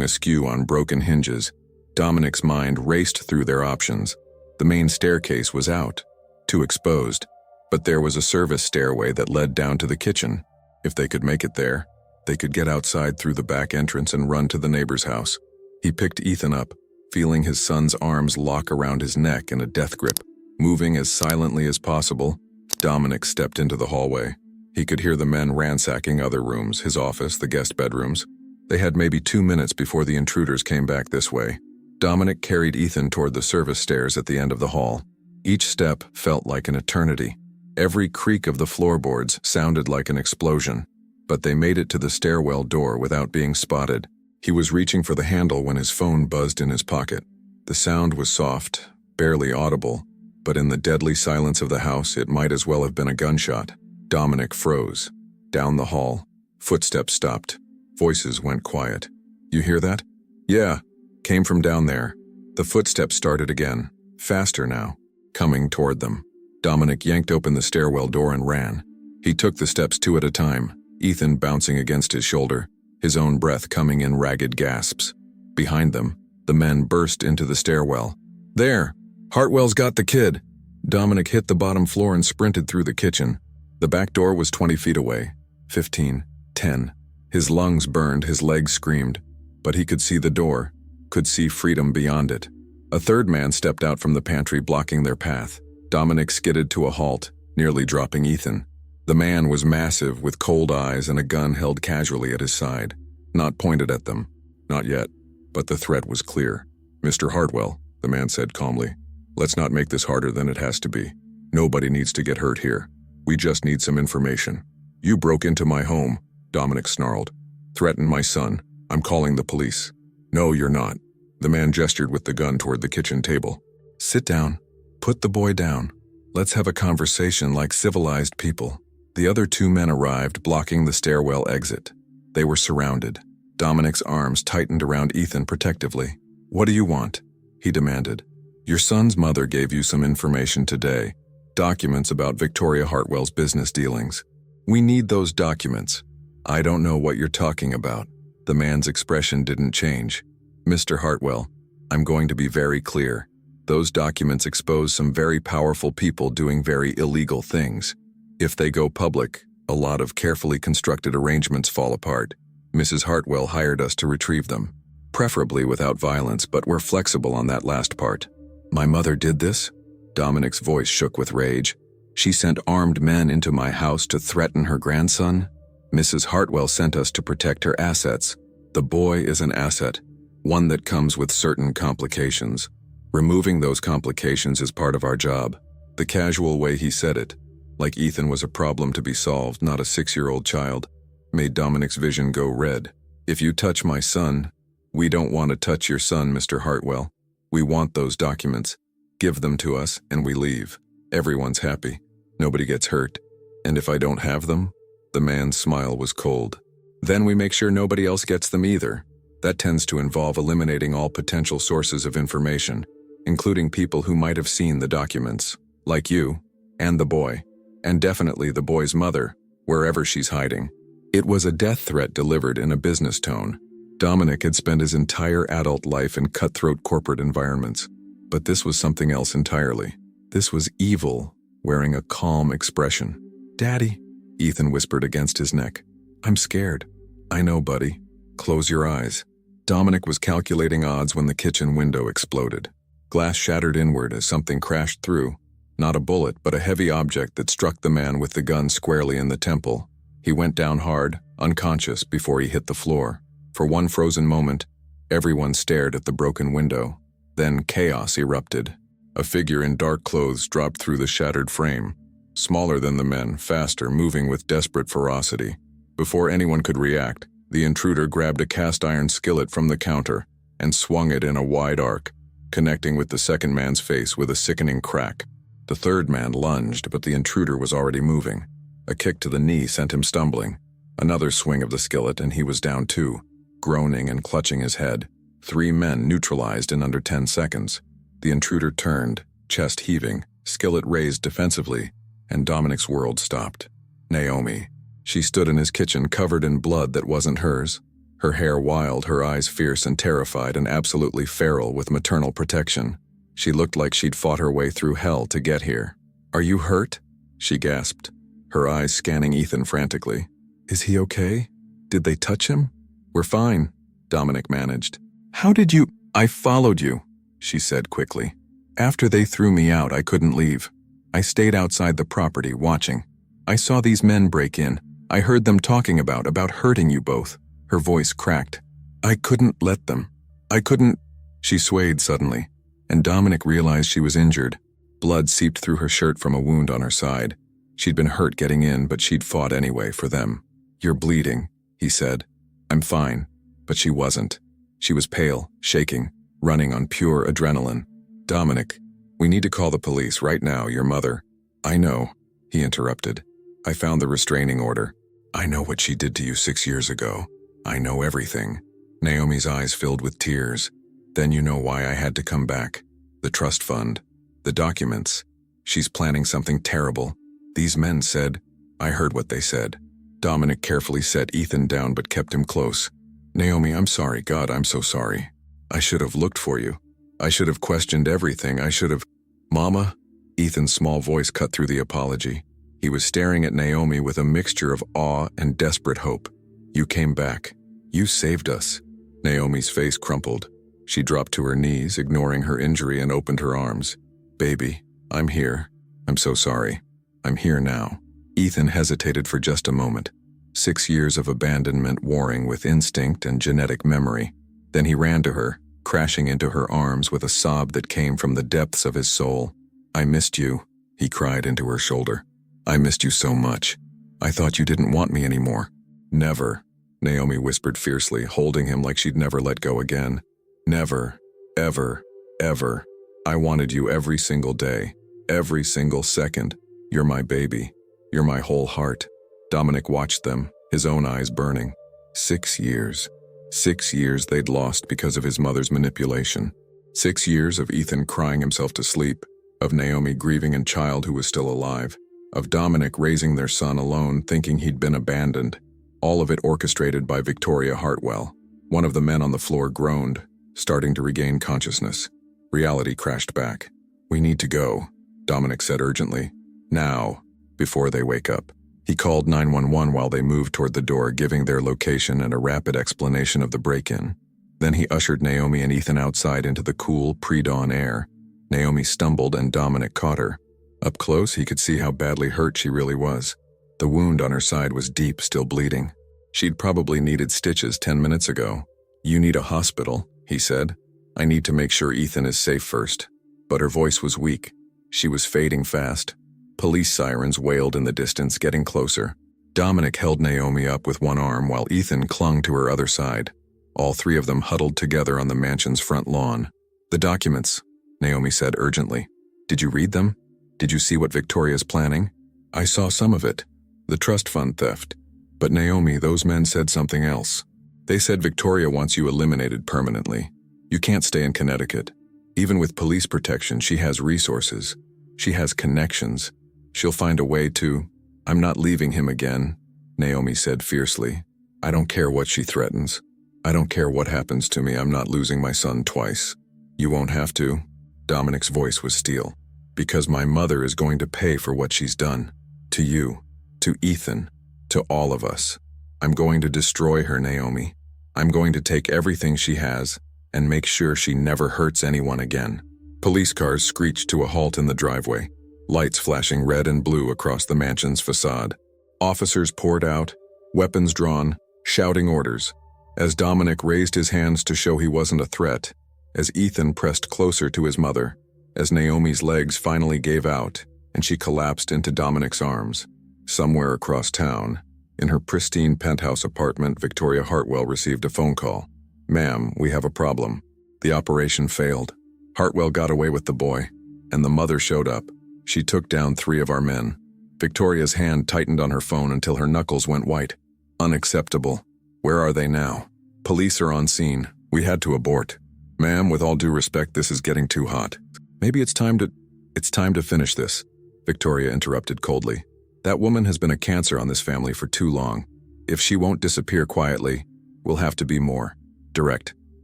askew on broken hinges. Dominic's mind raced through their options. The main staircase was out, too exposed, but there was a service stairway that led down to the kitchen. If they could make it there, they could get outside through the back entrance and run to the neighbor's house. He picked Ethan up, feeling his son's arms lock around his neck in a death grip. Moving as silently as possible, Dominic stepped into the hallway. He could hear the men ransacking other rooms, his office, the guest bedrooms. They had maybe 2 minutes before the intruders came back this way. Dominic carried Ethan toward the service stairs at the end of the hall. Each step felt like an eternity. Every creak of the floorboards sounded like an explosion. But they made it to the stairwell door without being spotted. He was reaching for the handle when his phone buzzed in his pocket. The sound was soft, barely audible, but in the deadly silence of the house, it might as well have been a gunshot. Dominic froze. Down the hall, footsteps stopped. Voices went quiet. "You hear that?" "Yeah." Came from down there. The footsteps started again, faster now, coming toward them. Dominic yanked open the stairwell door and ran. He took the steps 2 at a time, Ethan bouncing against his shoulder, his own breath coming in ragged gasps. Behind them, the men burst into the stairwell. "There! Hartwell's got the kid!" Dominic hit the bottom floor and sprinted through the kitchen. The back door was 20 feet away. 15, 10. His lungs burned, his legs screamed. But he could see the door, could see freedom beyond it. A third man stepped out from the pantry, blocking their path. Dominic skidded to a halt, nearly dropping Ethan. The man was massive, with cold eyes and a gun held casually at his side. Not pointed at them. Not yet. But the threat was clear. "Mr. Hartwell," the man said calmly, "let's not make this harder than it has to be. Nobody needs to get hurt here. We just need some information." "You broke into my home," Dominic snarled. "Threatened my son. I'm calling the police." "No, you're not." The man gestured with the gun toward the kitchen table. "Sit down. Put the boy down. Let's have a conversation like civilized people." The other 2 men arrived, blocking the stairwell exit. They were surrounded. Dominic's arms tightened around Ethan protectively. "What do you want?" he demanded. "Your son's mother gave you some information today. Documents about Victoria Hartwell's business dealings. We need those documents." "I don't know what you're talking about." The man's expression didn't change. "Mr. Hartwell, I'm going to be very clear. Those documents expose some very powerful people doing very illegal things. If they go public, a lot of carefully constructed arrangements fall apart. Mrs. Hartwell hired us to retrieve them. Preferably without violence, but we're flexible on that last part." "My mother did this?" Dominic's voice shook with rage. "She sent armed men into my house to threaten her grandson? Mrs. Hartwell sent us to protect her assets. The boy is an asset, one that comes with certain complications. Removing those complications is part of our job." The casual way he said it, like Ethan was a problem to be solved, not a 6-year-old child. made Dominic's vision go red. "If you touch my son, we don't want to touch your son, Mr. Hartwell. We want those documents. Give them to us and we leave. Everyone's happy. Nobody gets hurt. And if I don't have them?" The man's smile was cold. "Then we make sure nobody else gets them either. That tends to involve eliminating all potential sources of information, including people who might have seen the documents, like you, and the boy, and definitely the boy's mother, wherever she's hiding." It was a death threat delivered in a business tone. Dominic had spent his entire adult life in cutthroat corporate environments, but this was something else entirely. This was evil, wearing a calm expression. "Daddy," Ethan whispered against his neck. "I'm scared." "I know, buddy. Close your eyes." Dominic was calculating odds when the kitchen window exploded. Glass shattered inward as something crashed through. Not a bullet, but a heavy object that struck the man with the gun squarely in the temple. He went down hard, unconscious, before he hit the floor. For one frozen moment, everyone stared at the broken window. Then chaos erupted. A figure in dark clothes dropped through the shattered frame. Smaller than the men, faster, moving with desperate ferocity. Before anyone could react, the intruder grabbed a cast-iron skillet from the counter and swung it in a wide arc, connecting with the second man's face with a sickening crack. The third man lunged, but the intruder was already moving. A kick to the knee sent him stumbling. Another swing of the skillet and he was down too, groaning and clutching his head. 3 men neutralized in under 10 seconds. The intruder turned, chest heaving, skillet raised defensively, and Dominic's world stopped. Naomi. She stood in his kitchen covered in blood that wasn't hers. Her hair wild, her eyes fierce and terrified and absolutely feral with maternal protection. She looked like she'd fought her way through hell to get here. "Are you hurt?" she gasped, her eyes scanning Ethan frantically. "Is he okay? Did they touch him?" "We're fine," Dominic managed. "How did you—" "I followed you," she said quickly. "After they threw me out, I couldn't leave. I stayed outside the property, watching. I saw these men break in. I heard them talking about hurting you both." Her voice cracked. "I couldn't let them. I couldn't—" She swayed suddenly, and Dominic realized she was injured. Blood seeped through her shirt from a wound on her side. She'd been hurt getting in, but she'd fought anyway for them. "You're bleeding," he said. "I'm fine." But she wasn't. She was pale, shaking, running on pure adrenaline. "Dominic, we need to call the police right now, your mother—" "I know," he interrupted. "I found the restraining order. I know what she did to you 6 years ago. I know everything." Naomi's eyes filled with tears. "Then you know why I had to come back. The trust fund. The documents. She's planning something terrible. These men said—" "I heard what they said." Dominic carefully set Ethan down but kept him close. "Naomi, I'm sorry. God, I'm so sorry. I should have looked for you. I should have questioned everything. I should have—" "Mama?" Ethan's small voice cut through the apology. He was staring at Naomi with a mixture of awe and desperate hope. "You came back. You saved us." Naomi's face crumpled. She dropped to her knees, ignoring her injury, and opened her arms. "Baby, I'm here. I'm so sorry. I'm here now." Ethan hesitated for just a moment. 6 years of abandonment warring with instinct and genetic memory. Then he ran to her, crashing into her arms with a sob that came from the depths of his soul. "I missed you," he cried into her shoulder. "I missed you so much. I thought you didn't want me anymore." "Never," Naomi whispered fiercely, holding him like she'd never let go again. "Never, ever, ever. I wanted you every single day, every single second. You're my baby. You're my whole heart." Dominic watched them, his own eyes burning. 6 years. 6 years they'd lost because of his mother's manipulation. 6 years of Ethan crying himself to sleep, of Naomi grieving a child who was still alive, of Dominic raising their son alone, thinking he'd been abandoned. All of it orchestrated by Victoria Hartwell. One of the men on the floor groaned, starting to regain consciousness. Reality crashed back. "We need to go," Dominic said urgently. "Now, before they wake up." He called 911 while they moved toward the door, giving their location and a rapid explanation of the break-in. Then he ushered Naomi and Ethan outside into the cool, pre-dawn air. Naomi stumbled and Dominic caught her. Up close, he could see how badly hurt she really was. The wound on her side was deep, still bleeding. She'd probably needed stitches 10 minutes ago. "You need a hospital," he said. "I need to make sure Ethan is safe first." But her voice was weak. She was fading fast. Police sirens wailed in the distance, getting closer. Dominic held Naomi up with one arm while Ethan clung to her other side. All three of them huddled together on the mansion's front lawn. "The documents," Naomi said urgently. "Did you read them? Did you see what Victoria's planning?" "I saw some of it. The trust fund theft. But Naomi, those men said something else. They said Victoria wants you eliminated permanently. You can't stay in Connecticut. Even with police protection, she has resources. She has connections. She'll find a way to—" "I'm not leaving him again," Naomi said fiercely. "I don't care what she threatens. I don't care what happens to me. I'm not losing my son twice." "You won't have to." Dominic's voice was steel. "Because my mother is going to pay for what she's done. To you, to Ethan, to all of us. I'm going to destroy her, Naomi. I'm going to take everything she has and make sure she never hurts anyone again." Police cars screeched to a halt in the driveway, lights flashing red and blue across the mansion's facade. Officers poured out, weapons drawn, shouting orders. As Dominic raised his hands to show he wasn't a threat, as Ethan pressed closer to his mother, as Naomi's legs finally gave out and she collapsed into Dominic's arms. Somewhere across town, in her pristine penthouse apartment, Victoria Hartwell received a phone call. "Ma'am, we have a problem. The operation failed. Hartwell got away with the boy, and the mother showed up. She took down 3 of our men." Victoria's hand tightened on her phone until her knuckles went white. "Unacceptable. Where are they now?" "Police are on scene. We had to abort." "Ma'am, with all due respect, this is getting too hot. Maybe it's time to finish this," Victoria interrupted coldly. "That woman has been a cancer on this family for too long. If she won't disappear quietly, we'll have to be more direct.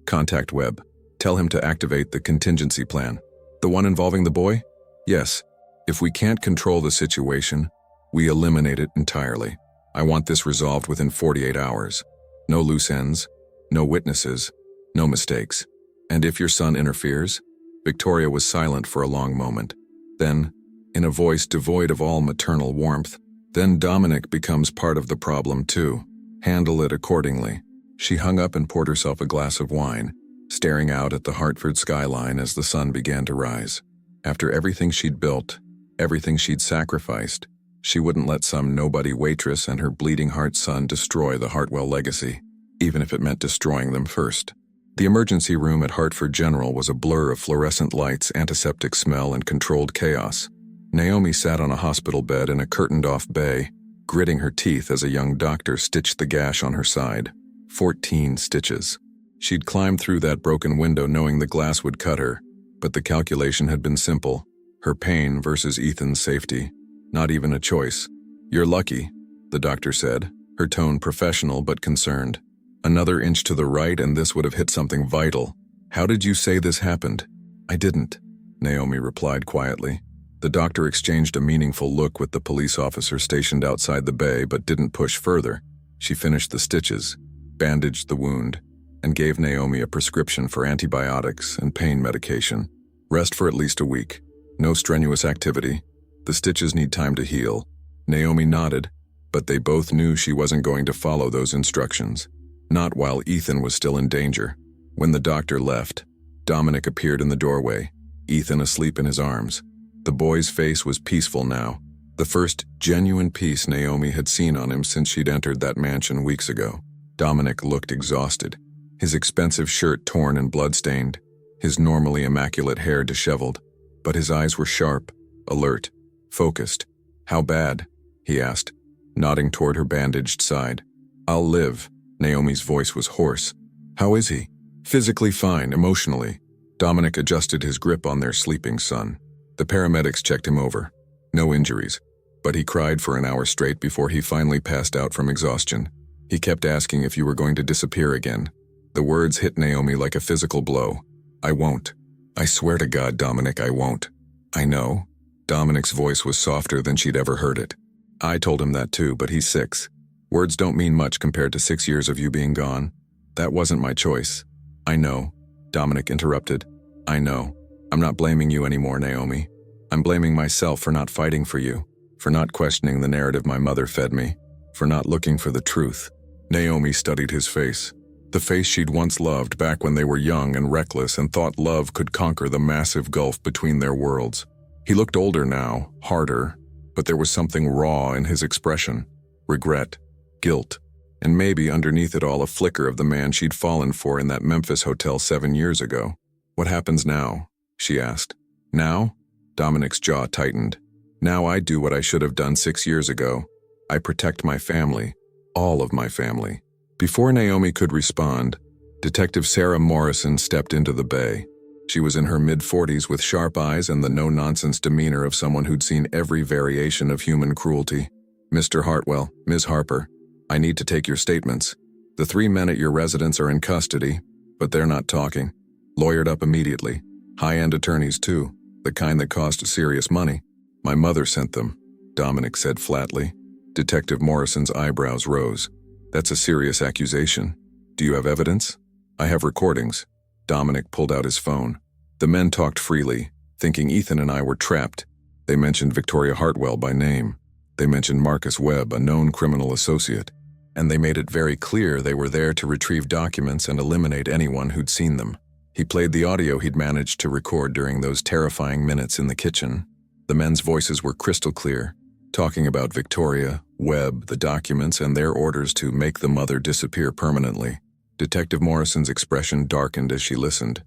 Contact Webb. Tell him to activate the contingency plan." "The one involving the boy?" "Yes. If we can't control the situation, we eliminate it entirely. I want this resolved within 48 hours. No loose ends, no witnesses, no mistakes. And if your son interferes?" Victoria was silent for a long moment. Then, in a voice devoid of all maternal warmth, "Then Dominic becomes part of the problem too. Handle it accordingly." She hung up and poured herself a glass of wine, staring out at the Hartford skyline as the sun began to rise. After everything she'd built, everything she'd sacrificed, she wouldn't let some nobody waitress and her bleeding heart son destroy the Hartwell legacy, even if it meant destroying them first. The emergency room at Hartford General was a blur of fluorescent lights, antiseptic smell, and controlled chaos. Naomi sat on a hospital bed in a curtained-off bay, gritting her teeth as a young doctor stitched the gash on her side. 14 stitches. She'd climbed through that broken window knowing the glass would cut her, but the calculation had been simple. Her pain versus Ethan's safety. Not even a choice. "You're lucky," the doctor said, her tone professional but concerned. "Another inch to the right and this would have hit something vital. How did you say this happened?" "I didn't," Naomi replied quietly. The doctor exchanged a meaningful look with the police officer stationed outside the bay but didn't push further. She finished the stitches, bandaged the wound, and gave Naomi a prescription for antibiotics and pain medication. "Rest for at least a week. No strenuous activity. The stitches need time to heal." Naomi nodded, but they both knew she wasn't going to follow those instructions. Not while Ethan was still in danger. When the doctor left, Dominic appeared in the doorway, Ethan asleep in his arms. The boy's face was peaceful now, the first genuine peace Naomi had seen on him since she'd entered that mansion weeks ago. Dominic looked exhausted, his expensive shirt torn and blood-stained, his normally immaculate hair disheveled, but his eyes were sharp, alert, focused. "How bad?" he asked, nodding toward her bandaged side. "I'll live." Naomi's voice was hoarse. "How is he?" "Physically fine, emotionally." Dominic adjusted his grip on their sleeping son. The paramedics checked him over. No injuries, but he cried for an hour straight before he finally passed out from exhaustion. He kept asking if you were going to disappear again. The words hit Naomi like a physical blow. "I won't. I swear to God, Dominic, I won't." "I know." Dominic's voice was softer than she'd ever heard it. "I told him that too, but he's 6. Words don't mean much compared to 6 years of you being gone. That wasn't my choice." "I know," Dominic interrupted. "I know. I'm not blaming you anymore, Naomi. I'm blaming myself for not fighting for you, for not questioning the narrative my mother fed me, for not looking for the truth." Naomi studied his face. The face she'd once loved back when they were young and reckless and thought love could conquer the massive gulf between their worlds. He looked older now, harder, but there was something raw in his expression. regret, guilt, and maybe underneath it all a flicker of the man she'd fallen for in that Memphis hotel 7 years ago. "What happens now?" she asked. "Now?" Dominic's jaw tightened. "Now I do what I should have done 6 years ago. I protect my family, all of my family." Before Naomi could respond, Detective Sarah Morrison stepped into the bay. She was in her mid-40s with sharp eyes and the no-nonsense demeanor of someone who'd seen every variation of human cruelty. "Mr. Hartwell, Ms. Harper, I need to take your statements. The 3 men at your residence are in custody, but they're not talking. Lawyered up immediately. High-end attorneys, too, the kind that cost serious money. My mother sent them," Dominic said flatly. Detective Morrison's eyebrows rose. "That's a serious accusation. Do you have evidence?" "I have recordings." Dominic pulled out his phone. The men talked freely, thinking Ethan and I were trapped. They mentioned Victoria Hartwell by name. They mentioned Marcus Webb, a known criminal associate. And they made it very clear they were there to retrieve documents and eliminate anyone who'd seen them. He played the audio he'd managed to record during those terrifying minutes in the kitchen. The men's voices were crystal clear, talking about Victoria, Webb, the documents, and their orders to make the mother disappear permanently. Detective Morrison's expression darkened as she listened.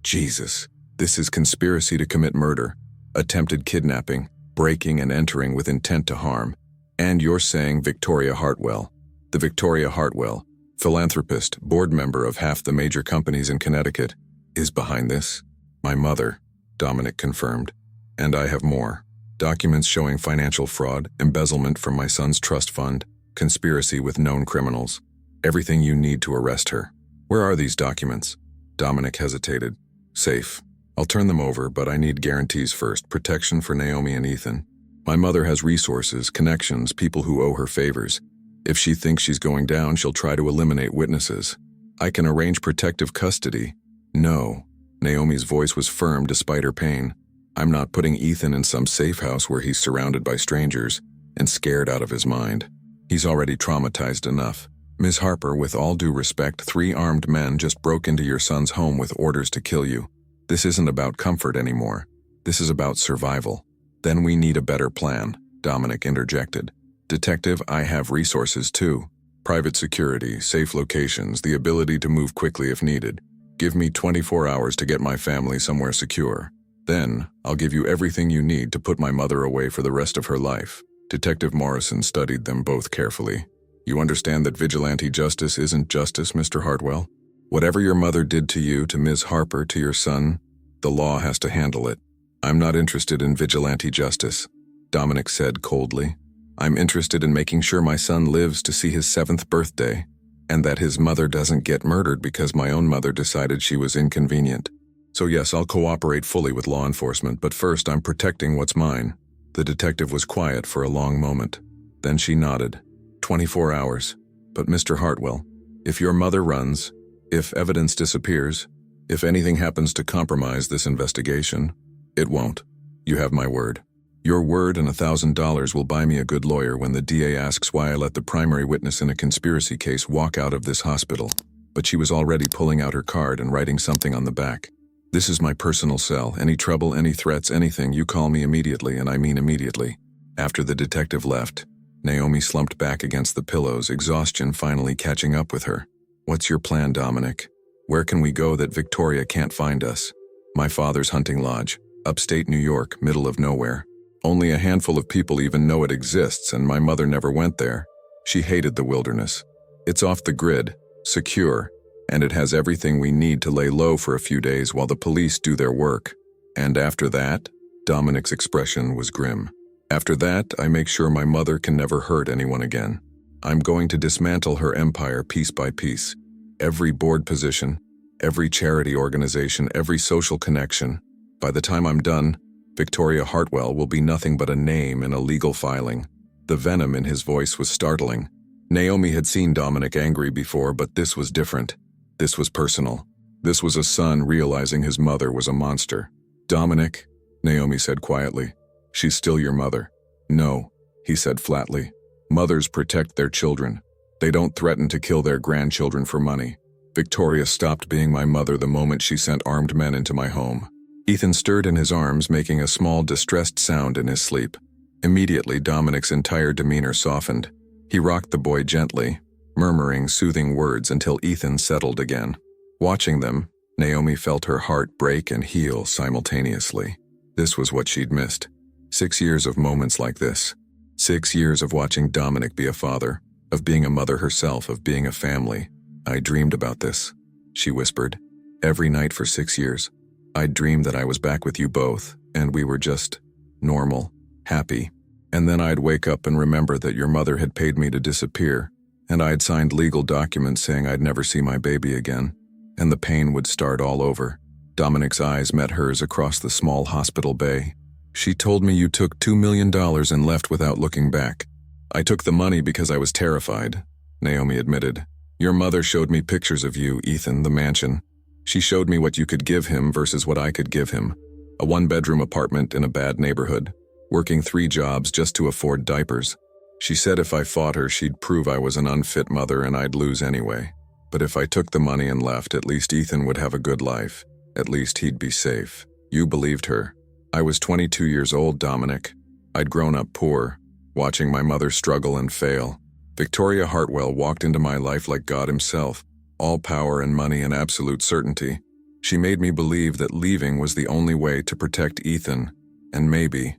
Jesus, this is conspiracy to commit murder, attempted kidnapping, breaking and entering with intent to harm. And you're saying Victoria Hartwell. The Victoria Hartwell, philanthropist, board member of half the major companies in Connecticut, is behind this? My mother, Dominic confirmed. And I have more. Documents showing financial fraud, embezzlement from my son's trust fund, conspiracy with known criminals. Everything you need to arrest her. Where are these documents? Dominic hesitated. Safe. I'll turn them over, but I need guarantees first. Protection for Naomi and Ethan. My mother has resources, connections, people who owe her favors. If she thinks she's going down, she'll try to eliminate witnesses. I can arrange protective custody. No. Naomi's voice was firm despite her pain. I'm not putting Ethan in some safe house where he's surrounded by strangers and scared out of his mind. He's already traumatized enough. Ms. Harper, with all due respect, 3 armed men just broke into your son's home with orders to kill you. This isn't about comfort anymore. This is about survival. Then we need a better plan, Dominic interjected. Detective, I have resources too. Private security, safe locations, the ability to move quickly if needed. Give me 24 hours to get my family somewhere secure. Then, I'll give you everything you need to put my mother away for the rest of her life. Detective Morrison studied them both carefully. You understand that vigilante justice isn't justice, Mr. Hartwell? Whatever your mother did to you, to Ms. Harper, to your son, the law has to handle it. I'm not interested in vigilante justice, Dominic said coldly. I'm interested in making sure my son lives to see his 7th birthday, and that his mother doesn't get murdered because my own mother decided she was inconvenient. So yes, I'll cooperate fully with law enforcement, but first I'm protecting what's mine. The detective was quiet for a long moment. Then she nodded. 24 hours. But Mr. Hartwell, if your mother runs, if evidence disappears, if anything happens to compromise this investigation, it won't. You have my word. Your word and $1,000 will buy me a good lawyer when the DA asks why I let the primary witness in a conspiracy case walk out of this hospital. But she was already pulling out her card and writing something on the back. This is my personal cell. Any trouble, any threats, anything, you call me immediately, and I mean immediately. After the detective left, Naomi slumped back against the pillows, exhaustion finally catching up with her. What's your plan, Dominic? Where can we go that Victoria can't find us? My father's hunting lodge, upstate New York, middle of nowhere. Only a handful of people even know it exists, and my mother never went there. She hated the wilderness. It's off the grid, secure, and it has everything we need to lay low for a few days while the police do their work. And after that, Dominic's expression was grim. After that, I make sure my mother can never hurt anyone again. I'm going to dismantle her empire piece by piece. Every board position, every charity organization, every social connection. By the time I'm done, Victoria Hartwell will be nothing but a name in a legal filing. The venom in his voice was startling. Naomi had seen Dominic angry before, but this was different. This was personal. This was a son realizing his mother was a monster. Dominic, Naomi said quietly, she's still your mother. No, he said flatly. Mothers protect their children. They don't threaten to kill their grandchildren for money. Victoria stopped being my mother the moment she sent armed men into my home. Ethan stirred in his arms, making a small, distressed sound in his sleep. Immediately, Dominic's entire demeanor softened. He rocked the boy gently, murmuring soothing words until Ethan settled again. Watching them, Naomi felt her heart break and heal simultaneously. This was what she'd missed. 6 years of moments like this. 6 years of watching Dominic be a father, of being a mother herself, of being a family. "I dreamed about this," she whispered. "Every night for 6 years. I'd dreamed that I was back with you both, and we were just normal, happy. And then I'd wake up and remember that your mother had paid me to disappear, and I'd signed legal documents saying I'd never see my baby again, and the pain would start all over." Dominic's eyes met hers across the small hospital bay. "She told me you took $2 million and left without looking back. I took the money because I was terrified," Naomi admitted. "Your mother showed me pictures of you, Ethan, the mansion. She showed me what you could give him versus what I could give him. A 1-bedroom apartment in a bad neighborhood, working 3 jobs just to afford diapers. She said if I fought her, she'd prove I was an unfit mother and I'd lose anyway. But if I took the money and left, at least Ethan would have a good life. At least he'd be safe." You believed her. I was 22 years old, Dominic. I'd grown up poor, watching my mother struggle and fail. Victoria Hartwell walked into my life like God himself, all power and money and absolute certainty. She made me believe that leaving was the only way to protect Ethan, and maybe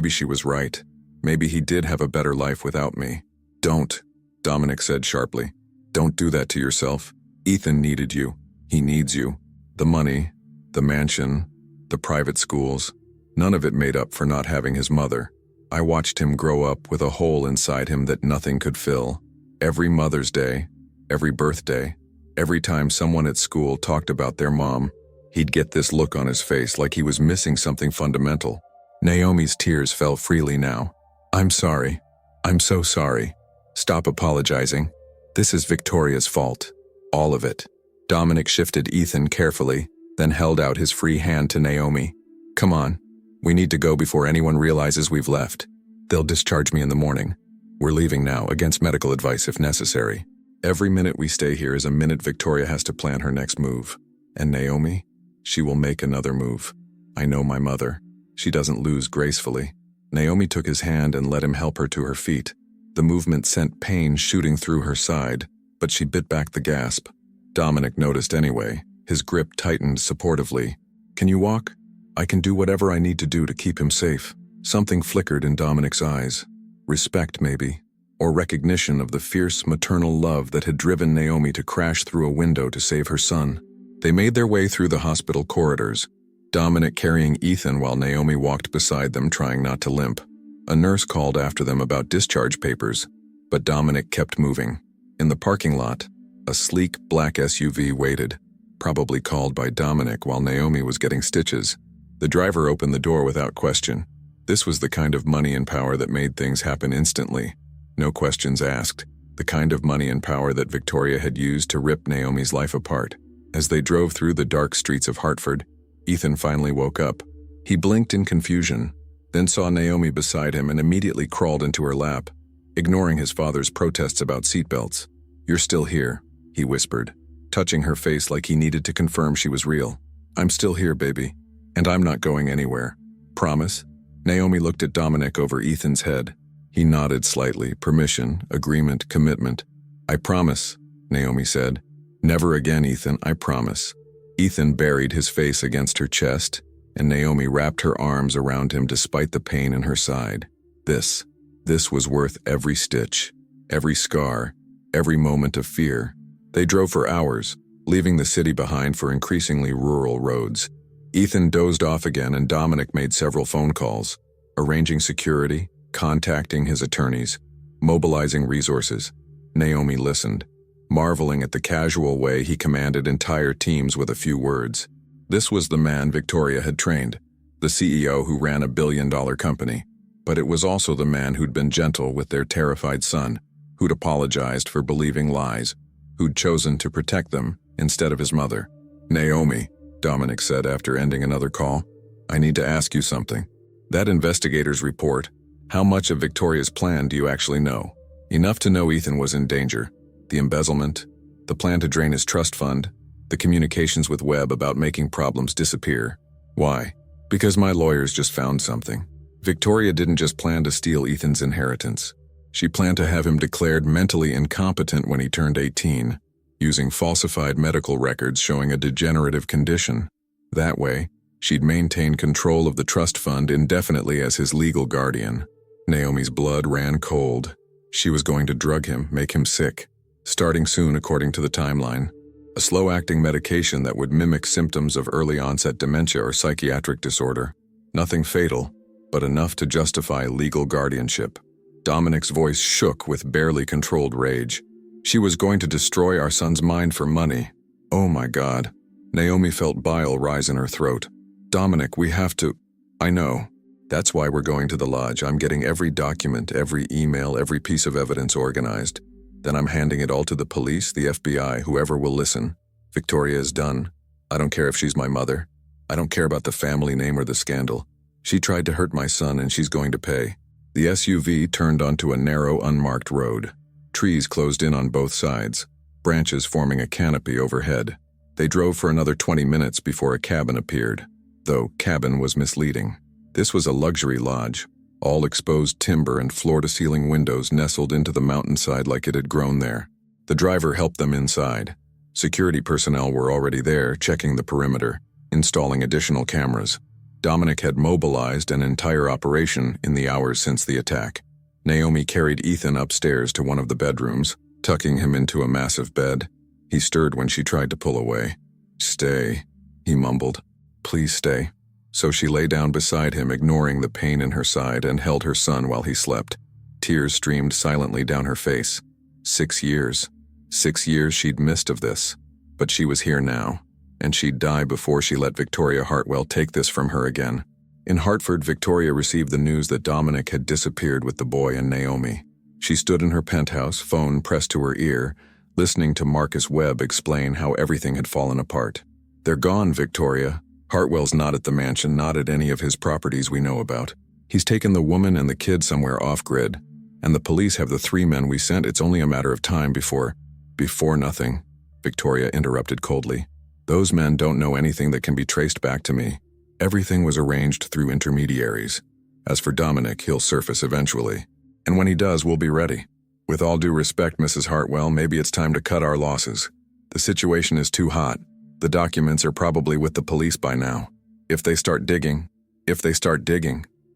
she was right. Maybe he did have a better life without me. "Don't," Dominic said sharply. "Don't do that to yourself. Ethan needed you. He needs you. The money, the mansion, the private schools, none of it made up for not having his mother. I watched him grow up with a hole inside him that nothing could fill. Every Mother's Day, every birthday, every time someone at school talked about their mom, he'd get this look on his face like he was missing something fundamental." Naomi's tears fell freely now. "I'm sorry. I'm so sorry. Stop apologizing. This is Victoria's fault. All of it." Dominic shifted Ethan carefully, then held out his free hand to Naomi. "Come on. We need to go before anyone realizes we've left. They'll discharge me in the morning. We're leaving now, against medical advice if necessary. Every minute we stay here is a minute Victoria has to plan her next move. And Naomi, she will make another move. I know my mother. She doesn't lose gracefully." Naomi took his hand and let him help her to her feet. The movement sent pain shooting through her side, but she bit back the gasp. Dominic noticed anyway. His grip tightened supportively. "Can you walk? I can do whatever I need to do to keep him safe." Something flickered in Dominic's eyes. Respect, maybe, or recognition of the fierce maternal love that had driven Naomi to crash through a window to save her son. They made their way through the hospital corridors, Dominic carrying Ethan while Naomi walked beside them, trying not to limp. A nurse called after them about discharge papers, but Dominic kept moving. In the parking lot, a sleek black SUV waited, probably called by Dominic while Naomi was getting stitches. The driver opened the door without question. This was the kind of money and power that made things happen instantly. No questions asked. The kind of money and power that Victoria had used to rip Naomi's life apart. As they drove through the dark streets of Hartford, Ethan finally woke up. He blinked in confusion, then saw Naomi beside him and immediately crawled into her lap, ignoring his father's protests about seatbelts. "You're still here," he whispered, touching her face like he needed to confirm she was real. "I'm still here, baby, and I'm not going anywhere. Promise?" Naomi looked at Dominic over Ethan's head. He nodded slightly. Permission, agreement, commitment. "I promise," Naomi said. "Never again, Ethan, I promise." Ethan buried his face against her chest, and Naomi wrapped her arms around him despite the pain in her side. This was worth every stitch, every scar, every moment of fear. They drove for hours, leaving the city behind for increasingly rural roads. Ethan dozed off again and Dominic made several phone calls, arranging security, contacting his attorneys, mobilizing resources. Naomi listened, marveling at the casual way he commanded entire teams with a few words. This was the man Victoria had trained, the CEO who ran a billion-dollar company. But it was also the man who'd been gentle with their terrified son, who'd apologized for believing lies, who'd chosen to protect them instead of his mother. "Naomi," Dominic said after ending another call, "I need to ask you something. That investigator's report, how much of Victoria's plan do you actually know?" "Enough to know Ethan was in danger. The embezzlement, the plan to drain his trust fund, the communications with Webb about making problems disappear. Why? Because my lawyers just found something. Victoria didn't just plan to steal Ethan's inheritance. She planned to have him declared mentally incompetent when he turned 18, using falsified medical records showing a degenerative condition. That way, she'd maintain control of the trust fund indefinitely as his legal guardian. Naomi's blood ran cold. She was going to drug him, make him sick, starting soon according to the timeline. A slow-acting medication that would mimic symptoms of early-onset dementia or psychiatric disorder. Nothing fatal, but enough to justify legal guardianship. Dominic's voice shook with barely controlled rage. She was going to destroy our son's mind for money. Oh my God. Naomi felt bile rise in her throat. Dominic, we have to... I know. That's why we're going to the lodge. I'm getting every document, every email, every piece of evidence organized. Then I'm handing it all to the police, the FBI, whoever will listen. Victoria is done. I don't care if she's my mother. I don't care about the family name or the scandal. She tried to hurt my son and she's going to pay. The SUV turned onto a narrow, unmarked road. Trees closed in on both sides, branches forming a canopy overhead. They drove for another 20 minutes before a cabin appeared, though cabin was misleading. This was a luxury lodge, all exposed timber and floor-to-ceiling windows nestled into the mountainside like it had grown there. The driver helped them inside. Security personnel were already there, checking the perimeter, installing additional cameras. Dominic had mobilized an entire operation in the hours since the attack. Naomi carried Ethan upstairs to one of the bedrooms, tucking him into a massive bed. He stirred when she tried to pull away. "Stay," he mumbled. "Please stay." So she lay down beside him, ignoring the pain in her side, and held her son while he slept. Tears streamed silently down her face. 6 years. 6 years she'd missed of this. But she was here now, and she'd die before she let Victoria Hartwell take this from her again. In Hartford, Victoria received the news that Dominic had disappeared with the boy and Naomi. She stood in her penthouse, phone pressed to her ear, listening to Marcus Webb explain how everything had fallen apart. "They're gone, Victoria. Hartwell's not at the mansion, not at any of his properties we know about. He's taken the woman and the kid somewhere off-grid, and the police have the 3 men we sent. It's only a matter of time before nothing," Victoria interrupted coldly. "Those men don't know anything that can be traced back to me. Everything was arranged through intermediaries. As for Dominic, he'll surface eventually. And when he does, we'll be ready. With all due respect, Mrs. Hartwell, maybe it's time to cut our losses. The situation is too hot. The documents are probably with the police by now. If they start digging,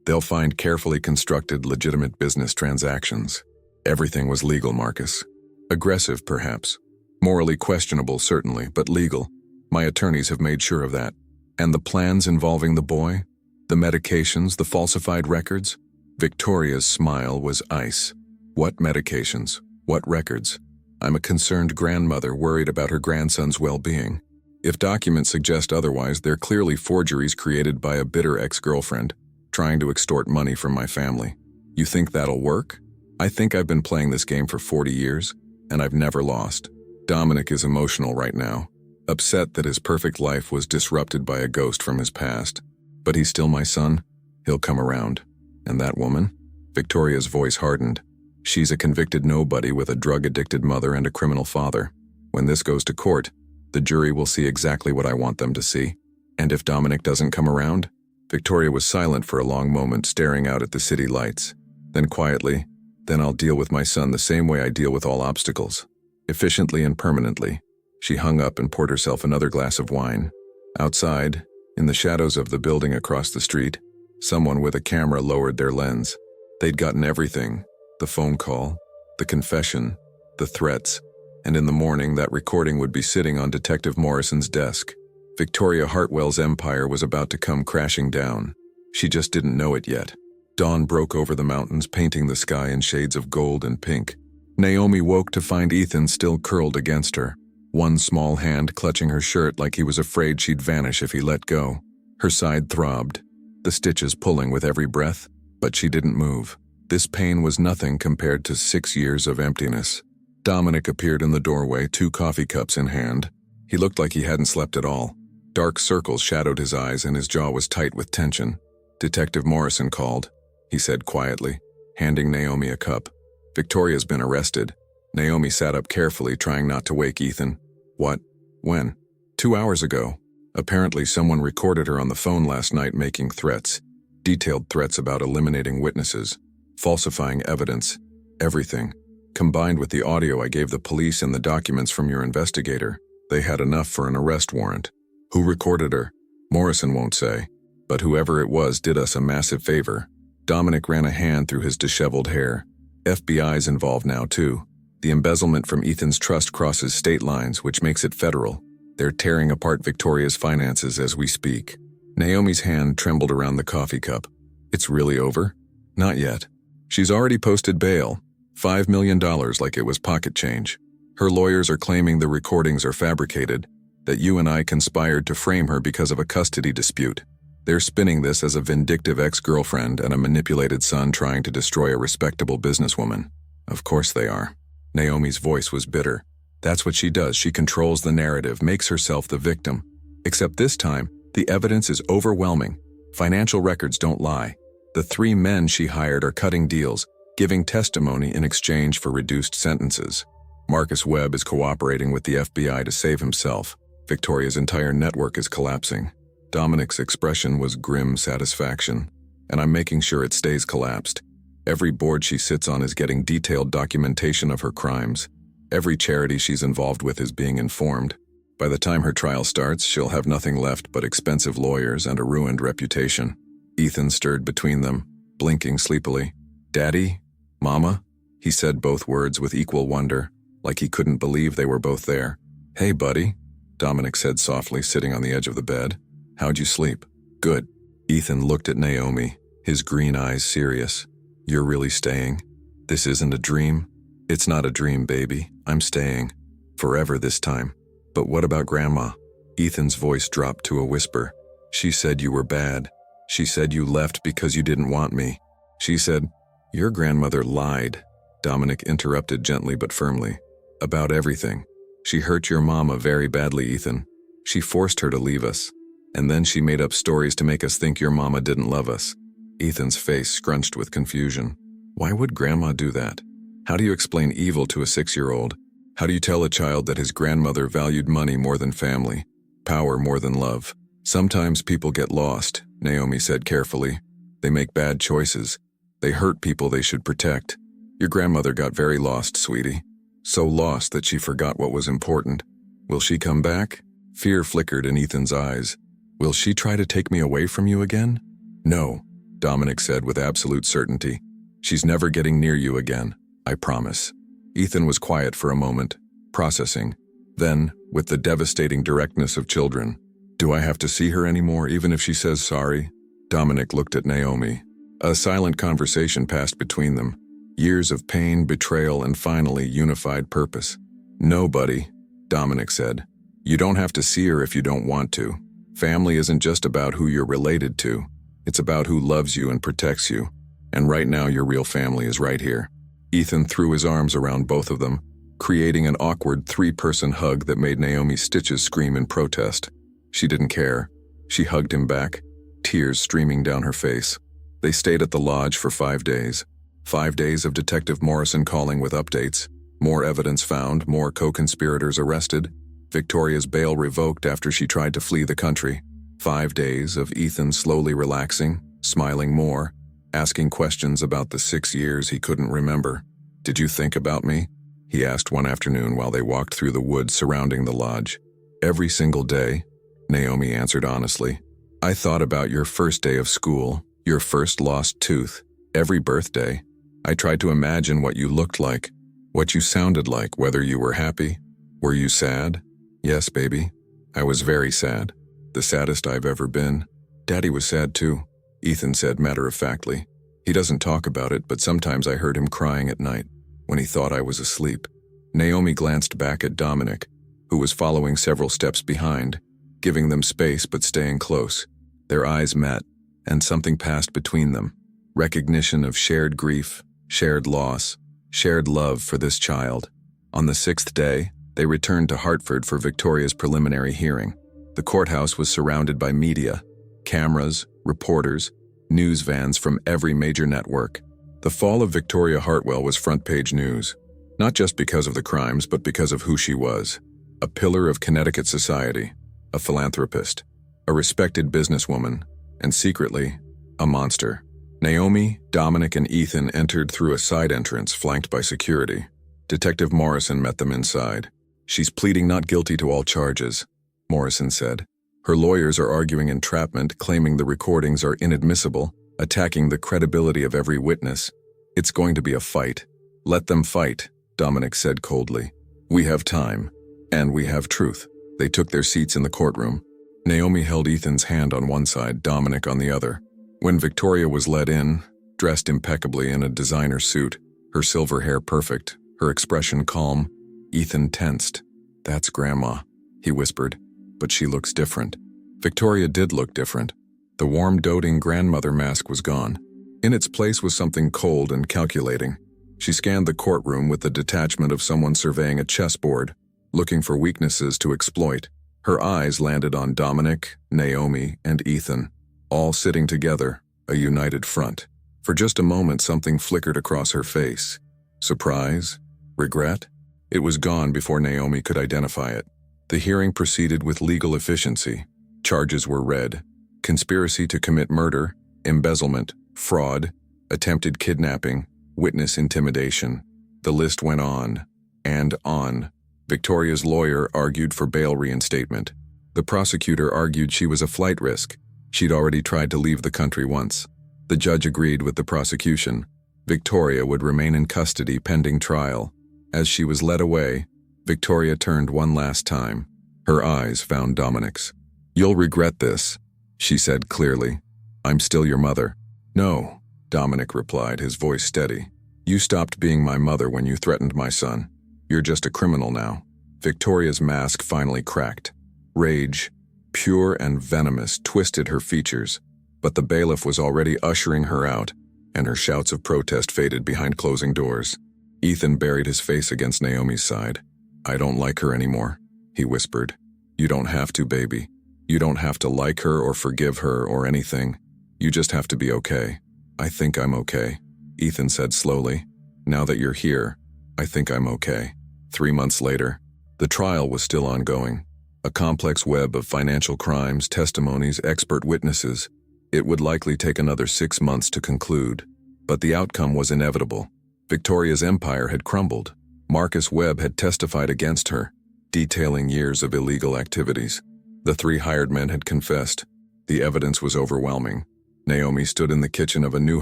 they'll find carefully constructed, legitimate business transactions. Everything was legal, Marcus. Aggressive, perhaps. Morally questionable, certainly, but legal. My attorneys have made sure of that. And the plans involving the boy? The medications, the falsified records?" Victoria's smile was ice. "What medications? What records? I'm a concerned grandmother worried about her grandson's well-being. If documents suggest otherwise, they're clearly forgeries created by a bitter ex-girlfriend, trying to extort money from my family. You think that'll work? I think I've been playing this game for 40 years, and I've never lost. Dominic is emotional right now, upset that his perfect life was disrupted by a ghost from his past. But he's still my son. He'll come around. And that woman?" Victoria's voice hardened. "She's a convicted nobody with a drug-addicted mother and a criminal father. When this goes to court, the jury will see exactly what I want them to see. And if Dominic doesn't come around?" Victoria was silent for a long moment, staring out at the city lights. Then quietly, "Then I'll deal with my son the same way I deal with all obstacles. Efficiently and permanently." She hung up and poured herself another glass of wine. Outside, in the shadows of the building across the street, someone with a camera lowered their lens. They'd gotten everything: the phone call, the confession, the threats, and in the morning that recording would be sitting on Detective Morrison's desk. Victoria Hartwell's empire was about to come crashing down. She just didn't know it yet. Dawn broke over the mountains, painting the sky in shades of gold and pink. Naomi woke to find Ethan still curled against her, one small hand clutching her shirt like he was afraid she'd vanish if he let go. Her side throbbed, the stitches pulling with every breath, but she didn't move. This pain was nothing compared to 6 years of emptiness. Dominic appeared in the doorway, 2 coffee cups in hand. He looked like he hadn't slept at all. Dark circles shadowed his eyes and his jaw was tight with tension. "Detective Morrison called," he said quietly, handing Naomi a cup. "Victoria's been arrested." Naomi sat up carefully, trying not to wake Ethan. "What? When?" 2 hours ago. Apparently someone recorded her on the phone last night making threats. Detailed threats about eliminating witnesses, falsifying evidence, everything. Combined with the audio I gave the police and the documents from your investigator, they had enough for an arrest warrant. Who recorded her? Morrison won't say, but whoever it was did us a massive favor. Dominic ran a hand through his disheveled hair. FBI's involved now too. The embezzlement from Ethan's trust crosses state lines, which makes it federal. They're tearing apart Victoria's finances as we speak. Naomi's hand trembled around the coffee cup. It's really over? Not yet. She's already posted bail. $5 million like it was pocket change. Her lawyers are claiming the recordings are fabricated, that you and I conspired to frame her because of a custody dispute. They're spinning this as a vindictive ex-girlfriend and a manipulated son trying to destroy a respectable businesswoman. Of course they are. Naomi's voice was bitter. That's what she does. She controls the narrative, makes herself the victim. Except this time, the evidence is overwhelming. Financial records don't lie. The 3 men she hired are cutting deals, giving testimony in exchange for reduced sentences. Marcus Webb is cooperating with the FBI to save himself. Victoria's entire network is collapsing. Dominic's expression was grim satisfaction, and I'm making sure it stays collapsed. Every board she sits on is getting detailed documentation of her crimes. Every charity she's involved with is being informed. By the time her trial starts, she'll have nothing left but expensive lawyers and a ruined reputation. Ethan stirred between them, blinking sleepily. Daddy? Mama? He said both words with equal wonder, like he couldn't believe they were both there. Hey, buddy, Dominic said softly, sitting on the edge of the bed. How'd you sleep? Good. Ethan looked at Naomi, his green eyes serious. You're really staying? This isn't a dream? It's not a dream, baby. I'm staying. Forever this time. But what about Grandma? Ethan's voice dropped to a whisper. She said you were bad. She said you left because you didn't want me. She said, your grandmother lied. Dominic interrupted gently but firmly. About everything. She hurt your mama very badly, Ethan. She forced her to leave us. And then she made up stories to make us think your mama didn't love us. Ethan's face scrunched with confusion. Why would Grandma do that? How do you explain evil to a 6-year-old? How do you tell a child that his grandmother valued money more than family, power more than love? Sometimes people get lost, Naomi said carefully. They make bad choices. They hurt people they should protect. Your grandmother got very lost, sweetie. So lost that she forgot what was important. Will she come back? Fear flickered in Ethan's eyes. Will she try to take me away from you again? No, Dominic said with absolute certainty. She's never getting near you again, I promise. Ethan was quiet for a moment, processing. Then, with the devastating directness of children, do I have to see her anymore even if she says sorry? Dominic looked at Naomi. A silent conversation passed between them. Years of pain, betrayal, and finally unified purpose. No, buddy, Dominic said. You don't have to see her if you don't want to. Family isn't just about who you're related to. It's about who loves you and protects you. And right now your real family is right here. Ethan threw his arms around both of them, creating an awkward 3-person hug that made Naomi's stitches scream in protest. She didn't care. She hugged him back, tears streaming down her face. They stayed at the lodge for 5 days. 5 days of Detective Morrison calling with updates. More evidence found, more co-conspirators arrested. Victoria's bail revoked after she tried to flee the country. 5 days of Ethan slowly relaxing, smiling more, asking questions about the 6 years he couldn't remember. Did you think about me? He asked one afternoon while they walked through the woods surrounding the lodge. Every single day, Naomi answered honestly. I thought about your first day of school, your first lost tooth, every birthday. I tried to imagine what you looked like, what you sounded like, whether you were happy. Were you sad? Yes, baby. I was very sad. The saddest I've ever been. Daddy was sad too, Ethan said matter-of-factly. He doesn't talk about it, but sometimes I heard him crying at night when he thought I was asleep. Naomi glanced back at Dominic, who was following several steps behind, giving them space but staying close. Their eyes met, and something passed between them. Recognition of shared grief, shared loss, shared love for this child. On the 6th day, they returned to Hartford for Victoria's preliminary hearing. The courthouse was surrounded by media, cameras, reporters, news vans from every major network. The fall of Victoria Hartwell was front-page news, not just because of the crimes, but because of who she was. A pillar of Connecticut society, a philanthropist, a respected businesswoman, and secretly, A monster. Naomi, Dominic, and Ethan entered through a side entrance flanked by security. Detective Morrison met them inside. "She's pleading not guilty to all charges," Morrison said. "Her lawyers are arguing entrapment, claiming the recordings are inadmissible, attacking the credibility of every witness. It's going to be a fight." "Let them fight," Dominic said coldly. "We have time, and we have truth." They took their seats in the courtroom. Naomi held Ethan's hand on one side, Dominic on the other. When Victoria was led in, dressed impeccably in a designer suit, her silver hair perfect, her expression calm, Ethan tensed. "That's Grandma," he whispered, "but she looks different." Victoria did look different. The warm, doting grandmother mask was gone. In its place was something cold and calculating. She scanned the courtroom with the detachment of someone surveying a chessboard, looking for weaknesses to exploit. Her eyes landed on Dominic, Naomi, and Ethan, all sitting together, a united front. For just a moment, something flickered across her face. Surprise? Regret? It was gone before Naomi could identify it. The hearing proceeded with legal efficiency. Charges were read: conspiracy to commit murder, embezzlement, fraud, attempted kidnapping, witness intimidation. The list went on and on. Victoria's lawyer argued for bail reinstatement. The prosecutor argued she was a flight risk. She'd already tried to leave the country once. The judge agreed with the prosecution. Victoria would remain in custody pending trial. As she was led away, Victoria turned one last time. Her eyes found Dominic's. "You'll regret this," she said clearly. "I'm still your mother." "No," Dominic replied, his voice steady. "You stopped being my mother when you threatened my son. You're just a criminal now." Victoria's mask finally cracked. Rage, pure and venomous, twisted her features, but the bailiff was already ushering her out, and her shouts of protest faded behind closing doors. Ethan buried his face against Naomi's side. "I don't like her anymore," he whispered. "You don't have to, baby. You don't have to like her or forgive her or anything. You just have to be okay." "I think I'm okay," Ethan said slowly. "Now that you're here, I think I'm okay." 3 months later, the trial was still ongoing. A complex web of financial crimes, testimonies, expert witnesses. It would likely take another 6 months to conclude, but the outcome was inevitable. Victoria's empire had crumbled. Marcus Webb had testified against her, detailing years of illegal activities. The 3 hired men had confessed. The evidence was overwhelming. Naomi stood in the kitchen of a new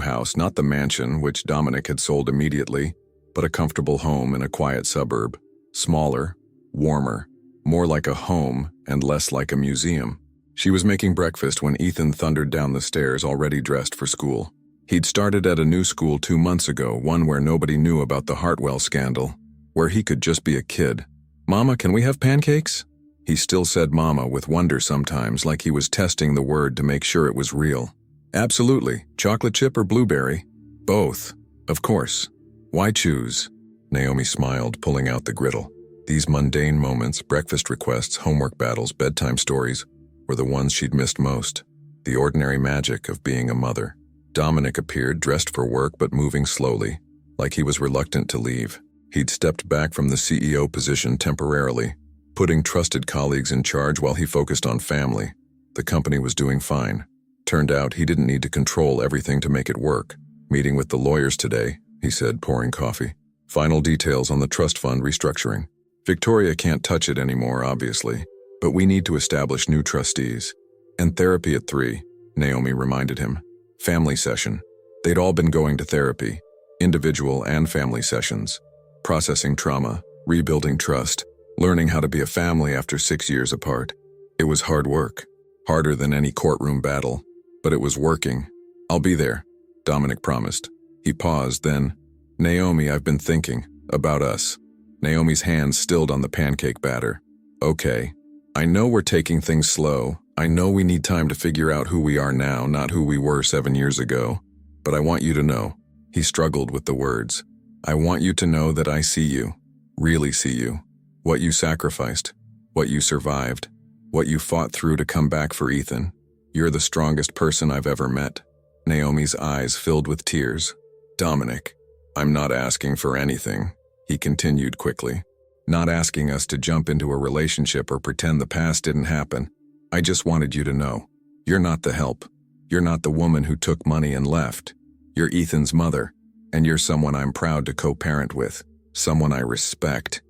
house, not the mansion which Dominic had sold immediately, but a comfortable home in a quiet suburb. Smaller, warmer, more like a home and less like a museum. She was making breakfast when Ethan thundered down the stairs, already dressed for school. He'd started at a new school 2 months ago, one where nobody knew about the Hartwell scandal, where he could just be a kid. "Mama, can we have pancakes?" He still said mama with wonder sometimes, like he was testing the word to make sure it was real. "Absolutely. Chocolate chip or blueberry?" "Both. Of course. Why choose?" Naomi smiled, pulling out the griddle. These mundane moments, breakfast requests, homework battles, bedtime stories, were the ones she'd missed most. The ordinary magic of being a mother. Dominic appeared, dressed for work but moving slowly, like he was reluctant to leave. He'd stepped back from the CEO position temporarily, putting trusted colleagues in charge while he focused on family. The company was doing fine. Turned out he didn't need to control everything to make it work. "Meeting with the lawyers today," he said, pouring coffee. "Final details on the trust fund restructuring. Victoria can't touch it anymore, obviously, but we need to establish new trustees. And therapy at 3, Naomi reminded him. Family session. They'd all been going to therapy, individual and family sessions. Processing trauma, rebuilding trust, learning how to be a family after 6 years apart. It was hard work, harder than any courtroom battle, but it was working. "I'll be there," Dominic promised. He paused, then, "Naomi, I've been thinking about us." Naomi's hands stilled on the pancake batter. "Okay. I know we're taking things slow. I know we need time to figure out who we are now, not who we were 7 years ago. But I want you to know." He struggled with the words. "I want you to know that I see you, really see you. What you sacrificed, what you survived, what you fought through to come back for Ethan. You're the strongest person I've ever met." Naomi's eyes filled with tears. "Dominic, I'm not asking for anything," he continued quickly. "Not asking us to jump into a relationship or pretend the past didn't happen. I just wanted you to know. You're not the help. You're not the woman who took money and left. You're Ethan's mother, and you're someone I'm proud to co-parent with, someone I respect,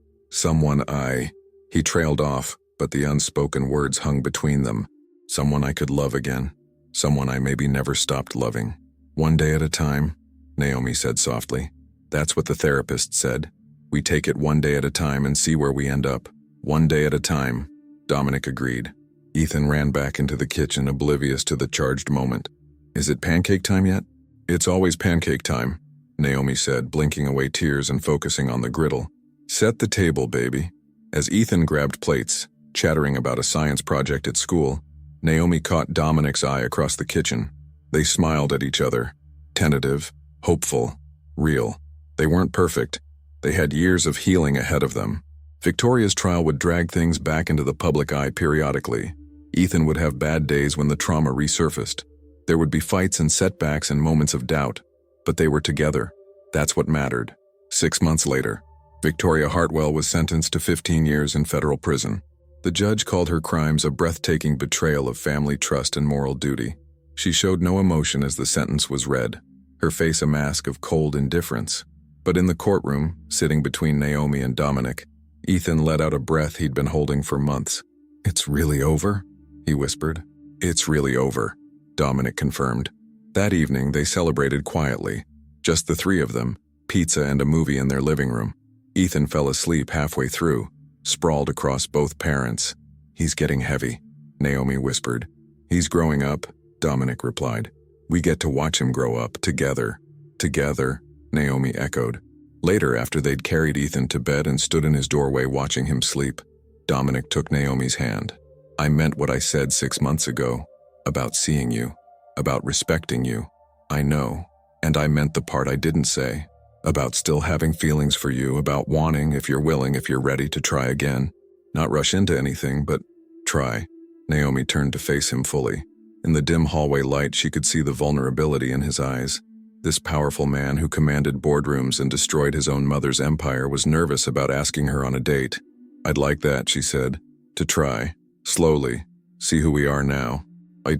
He trailed off, but the unspoken words hung between them. Someone I could love again, someone I maybe never stopped loving. One day at a time, Naomi said softly. That's what the therapist said. We take it one day at a time and see where we end up. One day at a time, Dominic agreed. Ethan ran back into the kitchen, oblivious to the charged moment. Is it pancake time yet? It's always pancake time, Naomi said, blinking away tears and focusing on the griddle. Set the table, baby. As Ethan grabbed plates, chattering about a science project at school, Naomi caught Dominic's eye across the kitchen. They smiled at each other. Tentative, hopeful, real. They weren't perfect. They had years of healing ahead of them. Victoria's trial would drag things back into the public eye periodically. Ethan would have bad days when the trauma resurfaced. There would be fights and setbacks and moments of doubt. But they were together. That's what mattered. 6 months later, Victoria Hartwell was sentenced to 15 years in federal prison. The judge called her crimes a breathtaking betrayal of family trust and moral duty. She showed no emotion as the sentence was read, her face a mask of cold indifference. But in the courtroom, sitting between Naomi and Dominic, Ethan let out a breath he'd been holding for months. It's really over? He whispered. It's really over, Dominic confirmed. That evening, they celebrated quietly. Just the three of them, pizza and a movie in their living room. Ethan fell asleep halfway through, sprawled across both parents. He's getting heavy, Naomi whispered. He's growing up, Dominic replied. We get to watch him grow up, together. Together, Naomi echoed. Later, after they'd carried Ethan to bed and stood in his doorway watching him sleep, Dominic took Naomi's hand. I meant what I said 6 months ago, about seeing you, about respecting you. I know, and I meant the part I didn't say, about still having feelings for you, about wanting, if you're willing, if you're ready to try again. Not rush into anything, but try. Naomi turned to face him fully. In the dim hallway light, she could see the vulnerability in his eyes. This powerful man who commanded boardrooms and destroyed his own mother's empire was nervous about asking her on a date. I'd like that, she said, to try. Slowly, see who we are now.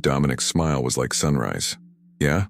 Dominic's smile was like sunrise. Yeah?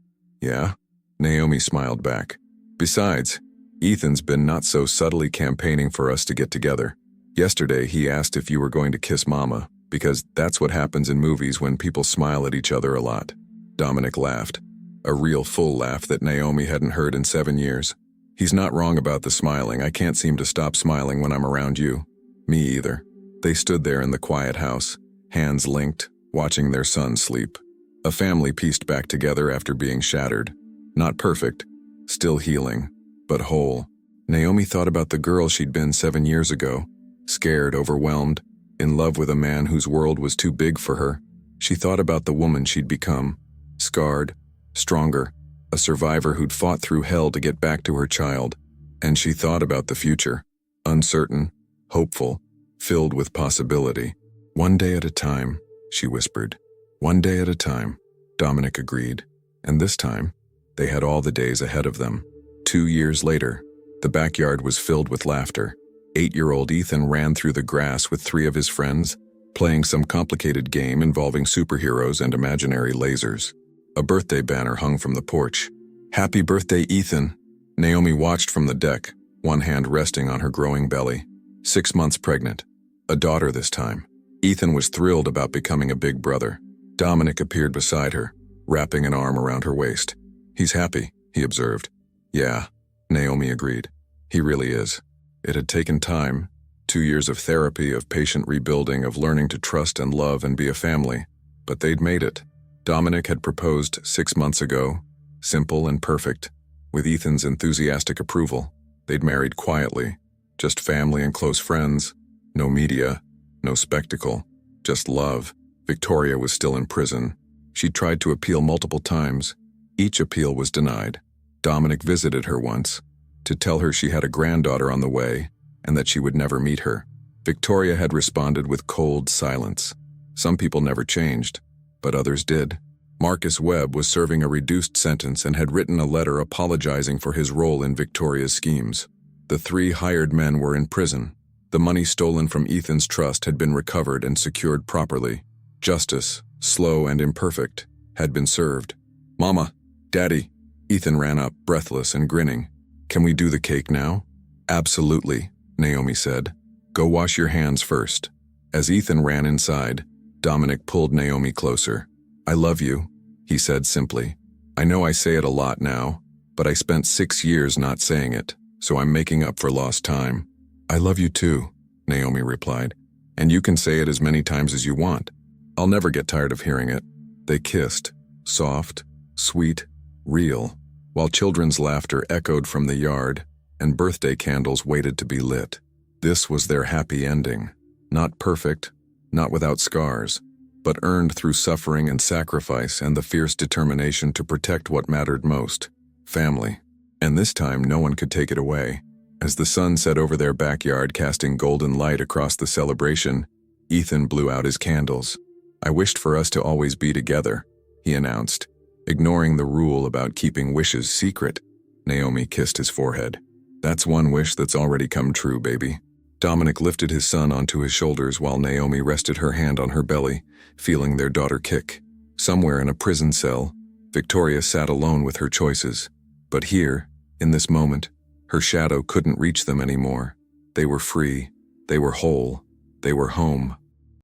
Naomi smiled back. Besides, Ethan's been not so subtly campaigning for us to get together. Yesterday, he asked if you were going to kiss Mama, because that's what happens in movies when people smile at each other a lot. Dominic laughed, a real full laugh that Naomi hadn't heard in 7 years. He's not wrong about the smiling. I can't seem to stop smiling when I'm around you. Me either. They stood there in the quiet house, hands linked, watching their son sleep. A family pieced back together after being shattered. Not perfect, still healing, but whole. Naomi thought about the girl she'd been 7 years ago, scared, overwhelmed, in love with a man whose world was too big for her. She thought about the woman she'd become, scarred, stronger, a survivor who'd fought through hell to get back to her child. And she thought about the future, uncertain, hopeful, filled with possibility. One day at a time, she whispered. One day at a time, Dominic agreed. And this time, they had all the days ahead of them. 2 years later, the backyard was filled with laughter. 8-year-old Ethan ran through the grass with 3 of his friends, playing some complicated game involving superheroes and imaginary lasers. A birthday banner hung from the porch. Happy birthday, Ethan! Naomi watched from the deck, one hand resting on her growing belly. 6 months pregnant. A daughter this time. Ethan was thrilled about becoming a big brother. Dominic appeared beside her, wrapping an arm around her waist. He's happy, he observed. Yeah, Naomi agreed. He really is. It had taken time, 2 years of therapy, of patient rebuilding, of learning to trust and love and be a family. But they'd made it. Dominic had proposed 6 months ago, simple and perfect, with Ethan's enthusiastic approval. They'd married quietly, just family and close friends, no media, no spectacle, just love. Victoria was still in prison. She'd tried to appeal multiple times. Each appeal was denied. Dominic visited her once, to tell her she had a granddaughter on the way and that she would never meet her. Victoria had responded with cold silence. Some people never changed, but others did. Marcus Webb was serving a reduced sentence and had written a letter apologizing for his role in Victoria's schemes. The 3 hired men were in prison. The money stolen from Ethan's trust had been recovered and secured properly. Justice, slow and imperfect, had been served. "Mama, Daddy," Ethan ran up, breathless and grinning. "Can we do the cake now?" "Absolutely," Naomi said. "Go wash your hands first." As Ethan ran inside, Dominic pulled Naomi closer. "I love you," he said simply. "I know I say it a lot now, but I spent 6 years not saying it, so I'm making up for lost time." "I love you too," Naomi replied. "And you can say it as many times as you want. I'll never get tired of hearing it." They kissed, soft, sweet, real, while children's laughter echoed from the yard and birthday candles waited to be lit. This was their happy ending. Not perfect, not without scars, but earned through suffering and sacrifice and the fierce determination to protect what mattered most: family. And this time no one could take it away. As the sun set over their backyard, casting golden light across the celebration, Ethan blew out his candles. "I wished for us to always be together," he announced, ignoring the rule about keeping wishes secret. Naomi kissed his forehead. "That's one wish that's already come true, baby." Dominic lifted his son onto his shoulders while Naomi rested her hand on her belly, feeling their daughter kick. Somewhere in a prison cell, Victoria sat alone with her choices. But here, in this moment, her shadow couldn't reach them anymore. They were free, they were whole, they were home.